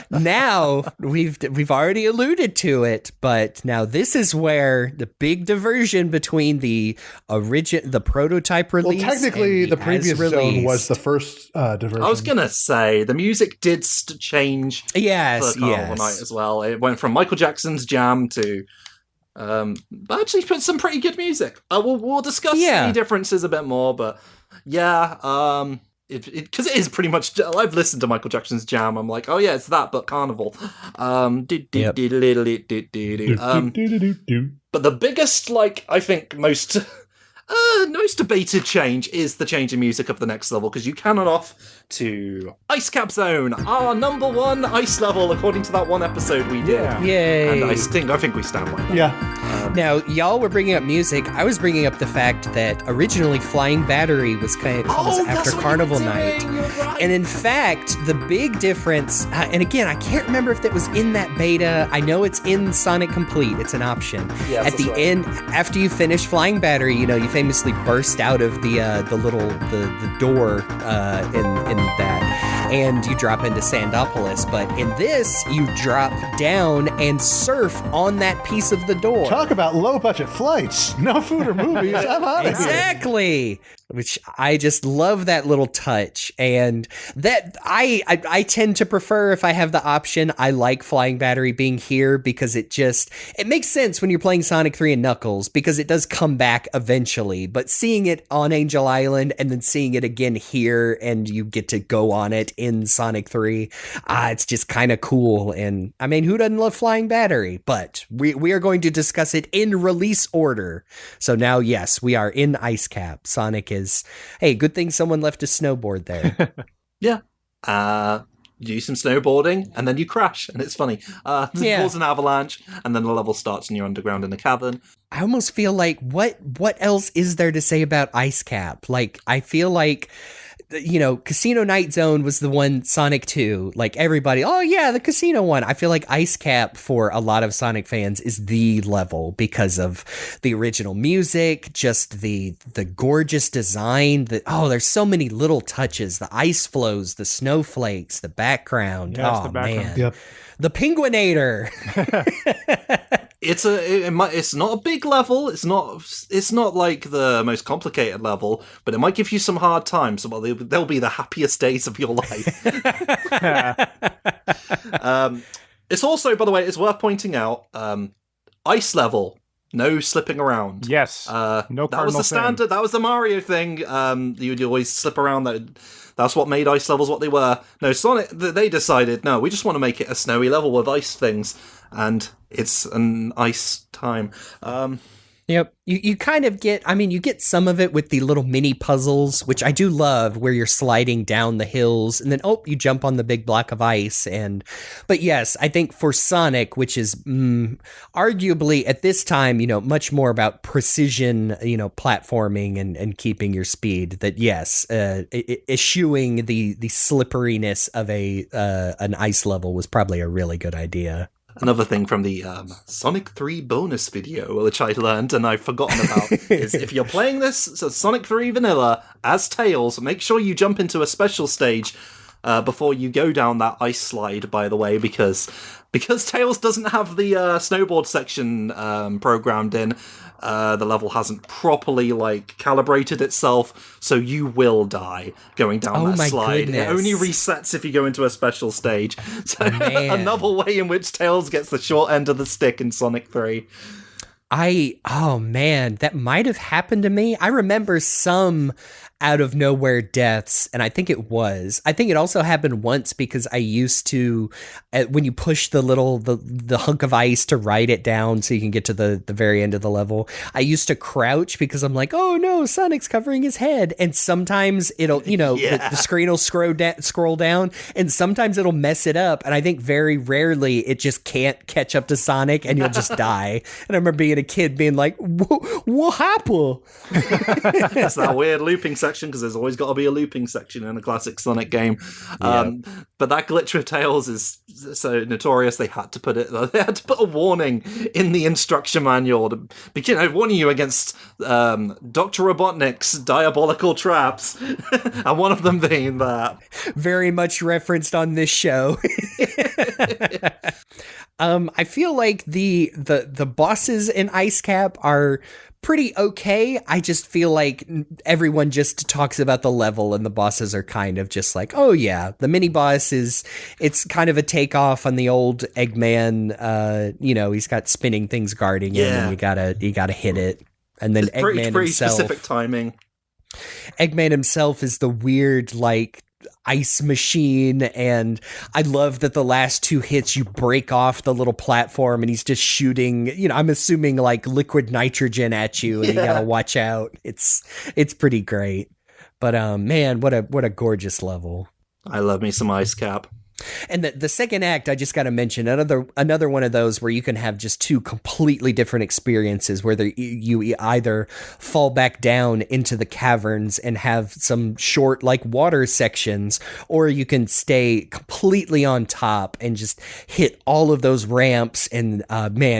Now we've already alluded to it, but now this is where the big diversion between the prototype Well, release. technically, and the previous zone as-released. was the first diversion. I was gonna say the music did change Yes, for Carnival Night as well. It went from Michael Jackson's Jam to actually put some pretty good music. We'll discuss the differences a bit more, but yeah, because it is pretty much. I've listened to Michael Jackson's Jam. I'm like, oh yeah, it's that, but Carnival. But the biggest, I think most debated change is the change in music of the next level, because you cannon off to Ice Cap Zone, our number one ice level, according to that one episode we did. Yeah. Yay! And I think we stand by that. Yeah. Now, y'all were bringing up music. I was bringing up the fact that originally Flying Battery was comes after Carnival Night. Right. And in fact, the big difference, and again, I can't remember if that was in that beta. I know it's in Sonic Complete. It's an option. Yes, At the end, after you finish Flying Battery, you famously burst out of the door in that, and you drop into Sandopolis. But in this, you drop down and surf on that piece of the door. Talk about low budget flights. No food or movies. I'm out of here. Exactly. Which I just love that little touch, and that I tend to prefer, if I have the option, I like Flying Battery being here, because it makes sense when you're playing Sonic 3 and Knuckles, because it does come back eventually, but seeing it on Angel Island and then seeing it again here, and you get to go on it in Sonic 3, it's just kind of cool. And I mean, who doesn't love Flying Battery? But we are going to discuss it in release order. So now, yes, we are in Ice Cap. Sonic is, hey, good thing someone left a snowboard there. Yeah. You do some snowboarding, and then you crash, and it's funny. It causes an avalanche, and then the level starts, and you're underground in a cavern. I almost feel like, what else is there to say about Ice Cap? I feel like, Casino Night Zone was the one, Sonic 2, everybody, oh yeah, the casino one. I feel like Ice Cap, for a lot of Sonic fans, is the level because of the original music, just the gorgeous design, there's so many little touches, the ice flows, the snowflakes, the background. Yes, oh the background. man. Yep. The Penguinator. It's not a big level. It's not like the most complicated level, but it might give you some hard times. So they'll be the happiest days of your life. It's also, by the way, it's worth pointing out, ice level, no slipping around. Yes. No. That was the standard. That was the Mario thing. You'd always slip around. That's what made ice levels what they were. No, Sonic, they decided, no, we just want to make it a snowy level with ice things, and it's an ice time. Yep. You kind of get, you get some of it with the little mini puzzles, which I do love, where you're sliding down the hills and then, you jump on the big block of ice. But yes, I think for Sonic, which is arguably at this time, much more about precision, platforming and keeping your speed, that yes, eschewing the slipperiness of an ice level was probably a really good idea. Another thing from the Sonic 3 bonus video, which I learned and I've forgotten about, is if you're playing this Sonic 3 Vanilla as Tails, make sure you jump into a special stage before you go down that ice slide, by the way, because Tails doesn't have the snowboard section programmed in, the level hasn't properly calibrated itself, so you will die going down that slide. Goodness. It only resets if you go into a special stage. So another way in which Tails gets the short end of the stick in Sonic 3. Oh man, that might have happened to me. I remember some out of nowhere deaths, and I think it was. I think it also happened once because I used to, when you push the hunk of ice to ride it down so you can get to the very end of the level, I used to crouch because I'm like, oh no, Sonic's covering his head, and sometimes it'll, the screen will scroll down, and sometimes it'll mess it up, and I think very rarely it just can't catch up to Sonic, and you'll just die. And I remember being a kid being like, what happened? That's that weird looping section, because there's always got to be a looping section in a classic Sonic game. But that glitch with Tails is so notorious, they had to put a warning in the instruction manual to begin warning you against Dr. Robotnik's diabolical traps, and one of them being that. Very much referenced on this show. I feel like the bosses in Ice Cap are pretty okay. I just feel like everyone just talks about the level, and the bosses are kind of just like, oh yeah, the mini boss it's kind of a takeoff on the old Eggman. He's got spinning things guarding him, and you gotta hit it, and then it's pretty himself, specific timing. Eggman himself is the weird ice machine, and I love that the last two hits you break off the little platform and he's just shooting, I'm assuming liquid nitrogen at you, and you gotta watch out. It's pretty great. But man, what a gorgeous level. I love me some Ice Cap. And the second act, I just got to mention another one of those where you can have just two completely different experiences, where you either fall back down into the caverns and have some short water sections, or you can stay completely on top and just hit all of those ramps and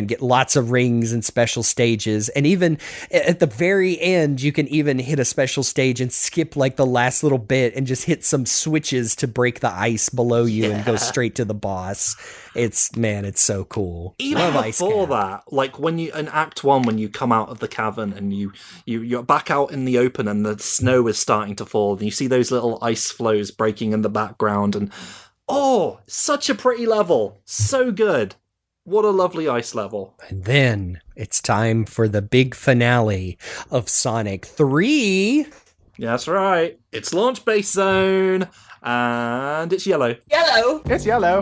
get lots of rings and special stages. And even at the very end, you can even hit a special stage and skip the last little bit and just hit some switches to break the ice below you. And go straight to the boss. It's so cool. Even before that, when you in Act 1, when you come out of the cavern and you're back out in the open and the snow is starting to fall, and you see those little ice flows breaking in the background, and such a pretty level, so good. What a lovely ice level. And then it's time for the big finale of Sonic 3. Yeah, that's right. It's Launch Base Zone. And it's yellow. Yellow! It's yellow.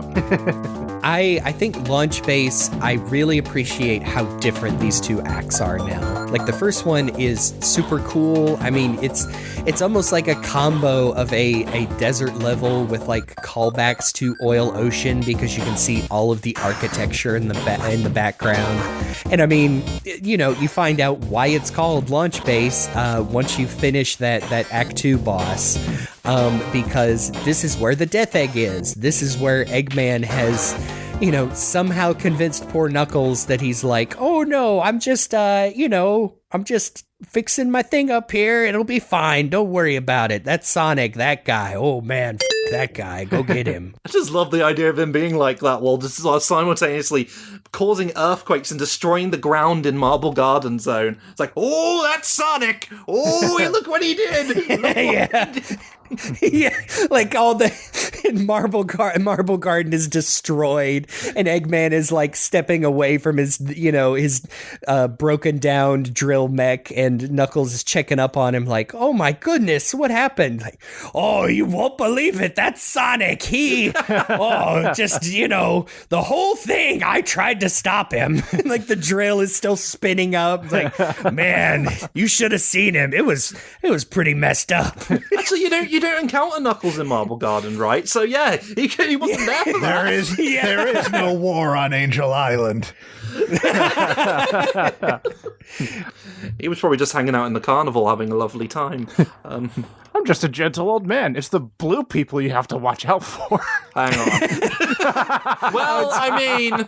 I think Launch Base, I really appreciate how different these two acts are now. The first one is super cool. I mean, it's almost like a combo of a desert level with callbacks to Oil Ocean, because you can see all of the architecture in the background. And I mean, you find out why it's called Launch Base once you finish that Act 2 boss. Because this is where the Death Egg is. This is where Eggman has, somehow convinced poor Knuckles that he's like, oh no, I'm just, I'm just fixing my thing up here. It'll be fine. Don't worry about it. That's Sonic, that guy. Oh man, that guy. Go get him. I just love the idea of him being like that while just simultaneously causing earthquakes and destroying the ground in Marble Garden Zone. It's like, oh, that's Sonic. Oh, look what he did. Yeah, all the Marble Garden is destroyed, and Eggman is stepping away from his broken down drill mech, and Knuckles is checking up on him oh my goodness, what happened? Oh, you won't believe it, that's Sonic. He just the whole thing, I tried to stop him. The drill is still spinning up. Man, you should have seen him. It was pretty messed up. Actually, you don't encounter Knuckles in Marble Garden, right? So yeah, he wasn't there for that. There is no war on Angel Island. He was probably just hanging out in the carnival having a lovely time. I'm just a gentle old man. It's the blue people you have to watch out for. Hang on. Well, I mean,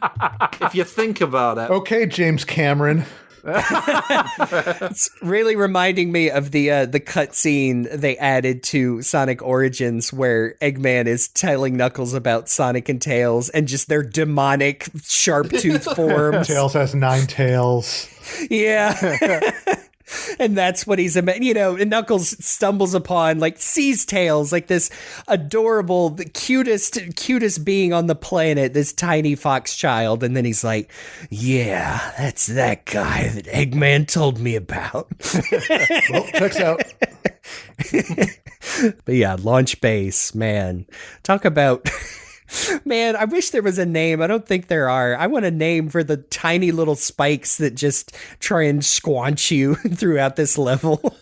if you think about it. Okay, James Cameron. It's really reminding me of the cutscene they added to Sonic Origins, where Eggman is telling Knuckles about Sonic and Tails and just their demonic sharp tooth forms. Tails has 9 tails. Yeah. And that's what he's, and Knuckles stumbles upon, like, sees Tails, like this adorable, the cutest being on the planet, this tiny fox child. And then he's like, yeah, that's that guy that Eggman told me about. Well, checks out. But yeah, launch base, man. Talk about... Man, I wish there was a name. I don't think there are. I want a name for the tiny little spikes that just try and squanch you throughout this level.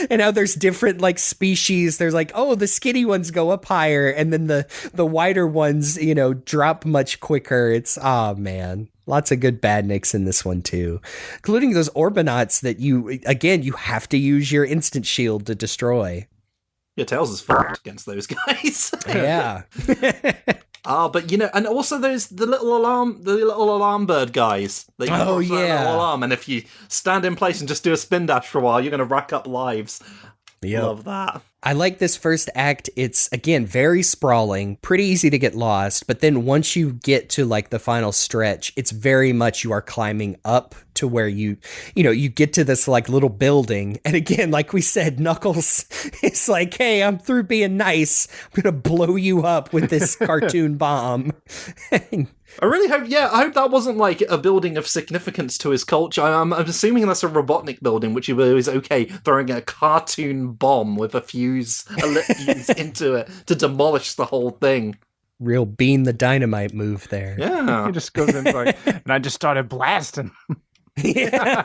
And how there's different like species. There's like, oh, the skinny ones go up higher, and then the wider ones, drop much quicker. It's man. Lots of good badniks in this one too, including those Orbinauts that you have to use your instant shield to destroy. Yeah, Tails is fucked against those guys. Yeah. But and also the little alarm bird guys. That you oh yeah. Alarm, and if you stand in place and just do a spin dash for a while, you're gonna rack up lives. Yep. Love that. I like this first act. It's, again, very sprawling, pretty easy to get lost. But then once you get to like the final stretch, it's very much you are climbing up to where you get to this like little building. And again, like we said, Knuckles is like, hey, I'm through being nice. I'm going to blow you up with this cartoon bomb. I really hope, I hope that wasn't like a building of significance to his culture. I'm assuming that's a Robotnik building, which he was okay throwing a cartoon bomb with a lit fuse into it to demolish the whole thing. Real Bean the Dynamite move there. Yeah. He just goes in like, and I just started blasting. Yeah.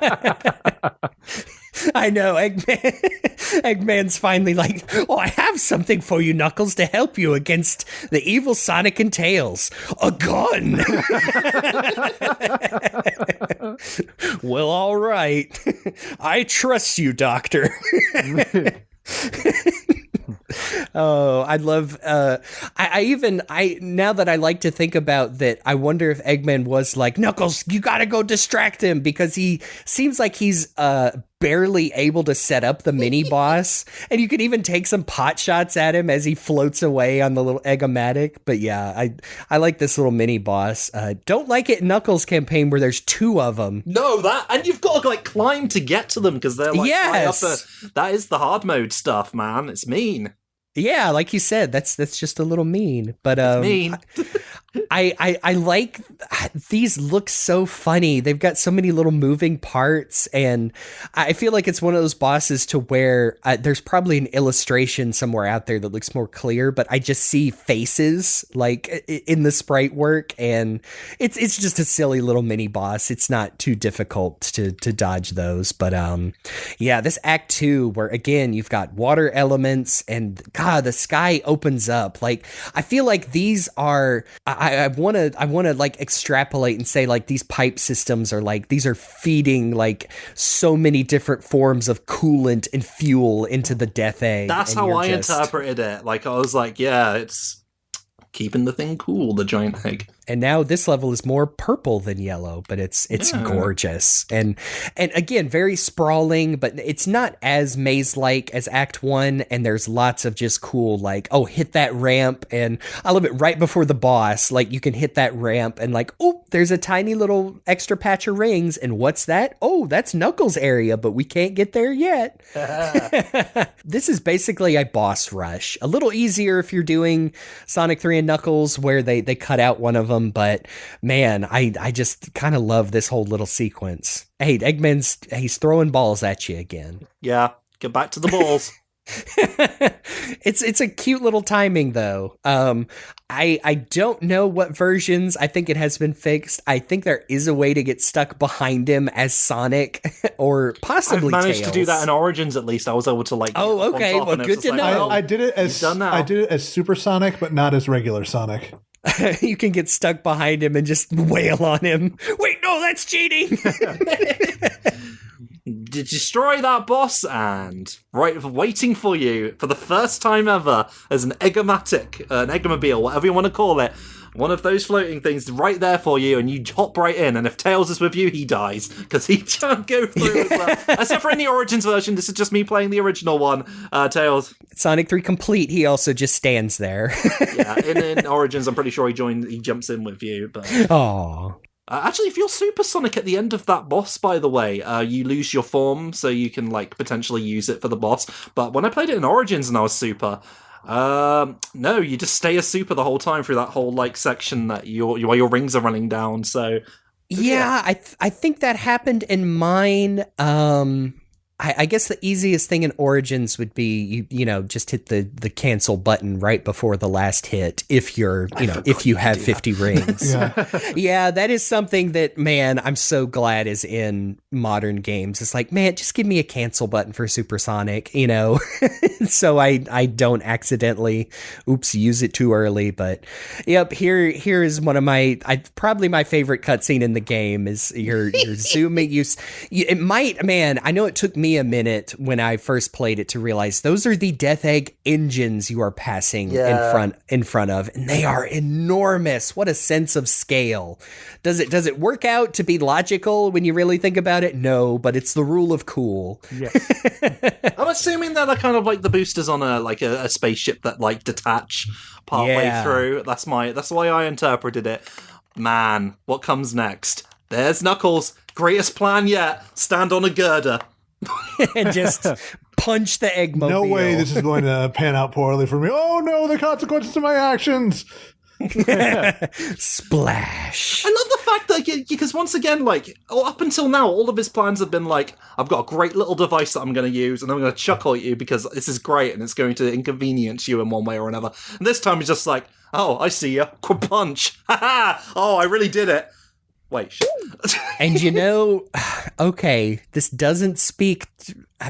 I know, Eggman's finally like, oh, I have something for you, Knuckles, to help you against the evil Sonic and Tails. A gun! Well, all right. I trust you, Doctor. Oh, I love, I now that I like to think about that, I wonder if Eggman was like, Knuckles, you gotta go distract him, because he seems like he's, barely able to set up the mini boss, and you can even take some pot shots at him as he floats away on the little Egg-O-Matic. But yeah, I like this little mini boss. Don't like it in Knuckles' campaign where there's two of them. No, and you've got to like climb to get to them because they're like yes. high up. That is the hard mode stuff, man. It's mean. Yeah, like you said, that's just a little mean. But mean. I like these look so funny. They've got so many little moving parts, and I feel like it's one of those bosses to where there's probably an illustration somewhere out there that looks more clear, but I just see faces like in the sprite work, and it's just a silly little mini boss. It's not too difficult to dodge those, but yeah, this Act 2 where again you've got water elements and God, the sky opens up. Like I feel like these are I want to like extrapolate and say like these pipe systems are like, these are feeding like so many different forms of coolant and fuel into the Death Egg. That's how I interpreted it. Like I was like, yeah, it's keeping the thing cool, the giant egg. And now this level is more purple than yellow, but it's gorgeous. And again, very sprawling, but it's not as maze-like as Act 1, and there's lots of just cool, like, oh, hit that ramp, and I love it right before the boss, like, you can hit that ramp, and like, oh, there's a tiny little extra patch of rings, and what's that? Oh, that's Knuckles' area, but we can't get there yet. This is basically a boss rush. A little easier if you're doing Sonic 3 and Knuckles, where they cut out one of them, but man, I just kind of love this whole little sequence. Hey, he's throwing balls at you again. Yeah, get back to the balls. It's a cute little timing though. I don't know what versions. I think it has been fixed. I think there is a way to get stuck behind him as Sonic, or possibly I've managed Tails. to do that in Origins at least. I was able to like. Oh, okay. Well, good to know. I did it as Super Sonic, but not as regular Sonic. You can get stuck behind him and just wail on him. Wait, no, that's cheating. Destroy that boss, and waiting for you for the first time ever as an Egg-O-Matic, an Egg-O-Mobile, whatever you want to call it. One of those floating things right there for you, and you hop right in, and if Tails is with you, he dies, because he can't go through as well. Except for in the Origins version, this is just me playing the original one, Tails. Sonic 3 Complete, he also just stands there. Yeah, in Origins, I'm pretty sure he jumps in with you, but... Aww. Actually, if you're supersonic at the end of that boss, by the way, you lose your form, so you can like potentially use it for the boss. But when I played it in Origins and I was super, no, you just stay as super the whole time through that whole like section that while your rings are running down. So yeah, I think that happened in mine. I guess the easiest thing in Origins would be you know just hit the cancel button right before the last hit if you're if you have 50 rings. Yeah, that is something that, man, I'm so glad is in modern games. It's like, man, just give me a cancel button for Supersonic, so I don't accidentally use it too early. But yep, here is one of my probably my favorite cutscene in the game is you're zooming. It might, man, I know it took me a minute when I first played it to realize those are the Death Egg engines you are passing in front of, and they are enormous. What a sense of scale. Does it work out to be logical when you really think about it? No, but it's the rule of cool. Yeah. I'm assuming that they're kind of like the boosters on a spaceship that like detach partway through. That's the way I interpreted it. Man, what comes next? There's Knuckles. Greatest plan yet. Stand on a girder. And just punch the Eggmobile. No way this is going to pan out poorly for me. Oh no, the consequences of my actions. Splash. I love the fact that, because once again, like, up until now, all of his plans have been like, I've got a great little device that I'm going to use, and I'm going to chuckle at you because this is great, and it's going to inconvenience you in one way or another. And this time he's just like, oh, I see ya. Punch. Ha ha. Oh, I really did it. Wait, shit. And okay, this doesn't speak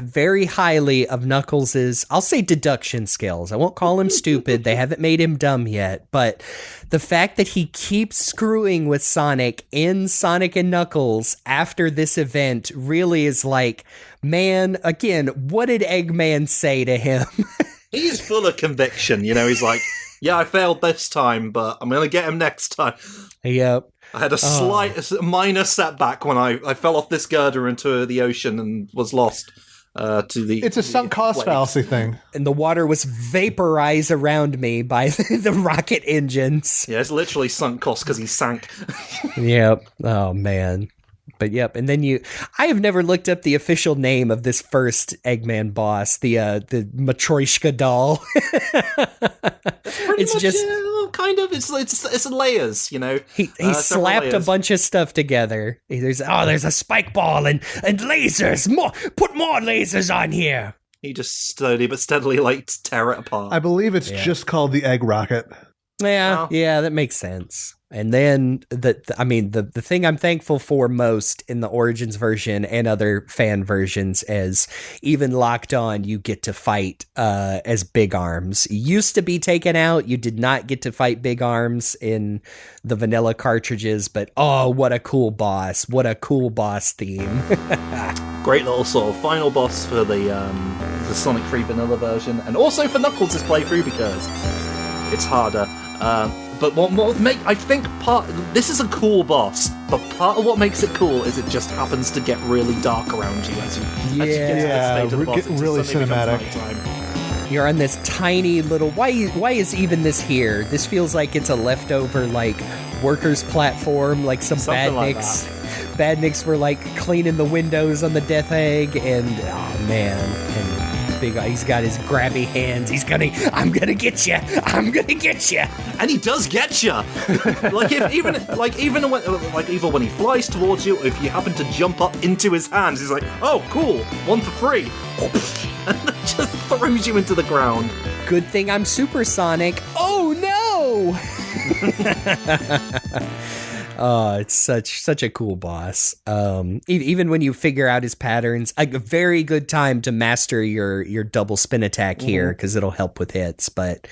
very highly of Knuckles' I'll say deduction skills. I won't call him stupid. They haven't made him dumb yet. But the fact that he keeps screwing with Sonic in Sonic and Knuckles after this event really is like, man, again, what did Eggman say to him? He's full of conviction. He's like, yeah, I failed this time, but I'm going to get him next time. Yep. I had a minor setback when I fell off this girder into the ocean and was lost It's a sunk cost fallacy thing. And the water was vaporized around me by the rocket engines. Yeah, it's literally sunk cost because he sank. Yep. Oh, man. But yep, and then I have never looked up the official name of this first Eggman boss, the Matryoshka doll. It's just kind of it's layers, He slapped a bunch of stuff together. There's a spike ball and lasers. Put more lasers on here. He just slowly but steadily like tear it apart. I believe it's just called the Egg Rocket. Yeah, that makes sense. And then the thing I'm thankful for most in the Origins version and other fan versions is even locked on, you get to fight as Big Arms. Used to be taken out. You did not get to fight Big Arms in the vanilla cartridges, but oh, what a cool boss. What a cool boss theme. Great little sort of final boss for the Sonic 3 vanilla version, and also for Knuckles' playthrough because it's harder. But what I think this is a cool boss, but part of what makes it cool is it just happens to get really dark around you as you get to the stage of the boss. Get really cinematic. You're on this tiny little. Why is even this here? This feels like it's a leftover like workers' platform, like some badniks. Badniks were like cleaning the windows on the Death Egg, and oh man, and he's got his grabby hands. I'm gonna get you. I'm gonna get you. And he does get you. even when he flies towards you, if you happen to jump up into his hands, he's like, "Oh, cool, 1 for 3," and just throws you into the ground. Good thing I'm supersonic. Oh no! Oh, it's such a cool boss. Even when you figure out his patterns, a very good time to master your double spin attack here because it'll help with hits. But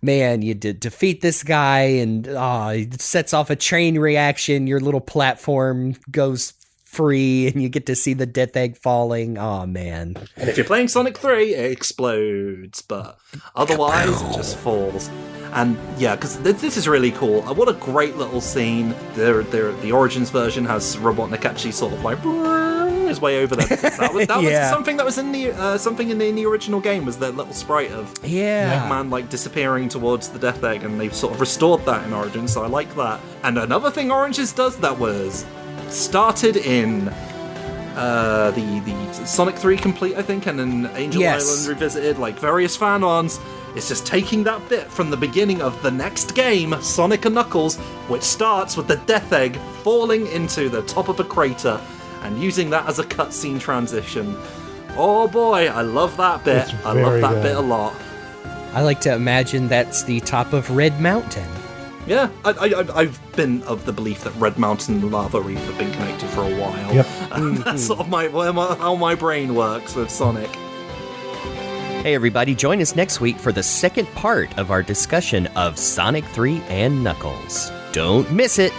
man, you defeat this guy and it sets off a chain reaction. Your little platform goes free and you get to see the Death Egg falling. Oh man. And if you're playing Sonic 3, it explodes, but otherwise it just falls. And yeah, because this is really cool. What a great little scene. The Origins version has Robotnik actually sort of like his way over there. Because that was Yeah. something that was in the original game, was that little sprite of Eggman like disappearing towards the Death Egg, and they've sort of restored that in Origins, so I like that. And another thing Origins does that was started in the Sonic 3 Complete, I think, and then Angel Island Revisited, like various fan-ons, is just taking that bit from the beginning of the next game, Sonic and Knuckles, which starts with the Death Egg falling into the top of a crater, and using that as a cutscene transition. Oh boy, I love that bit. It's I love that very bit good. a lot. I like to imagine that's the top of Red Mountain. Yeah, I've been of the belief that Red Mountain and Lava Reef have been connected for a while. Yep. That's sort of how my brain works with Sonic. Hey everybody, join us next week for the second part of our discussion of Sonic 3 and Knuckles. Don't miss it!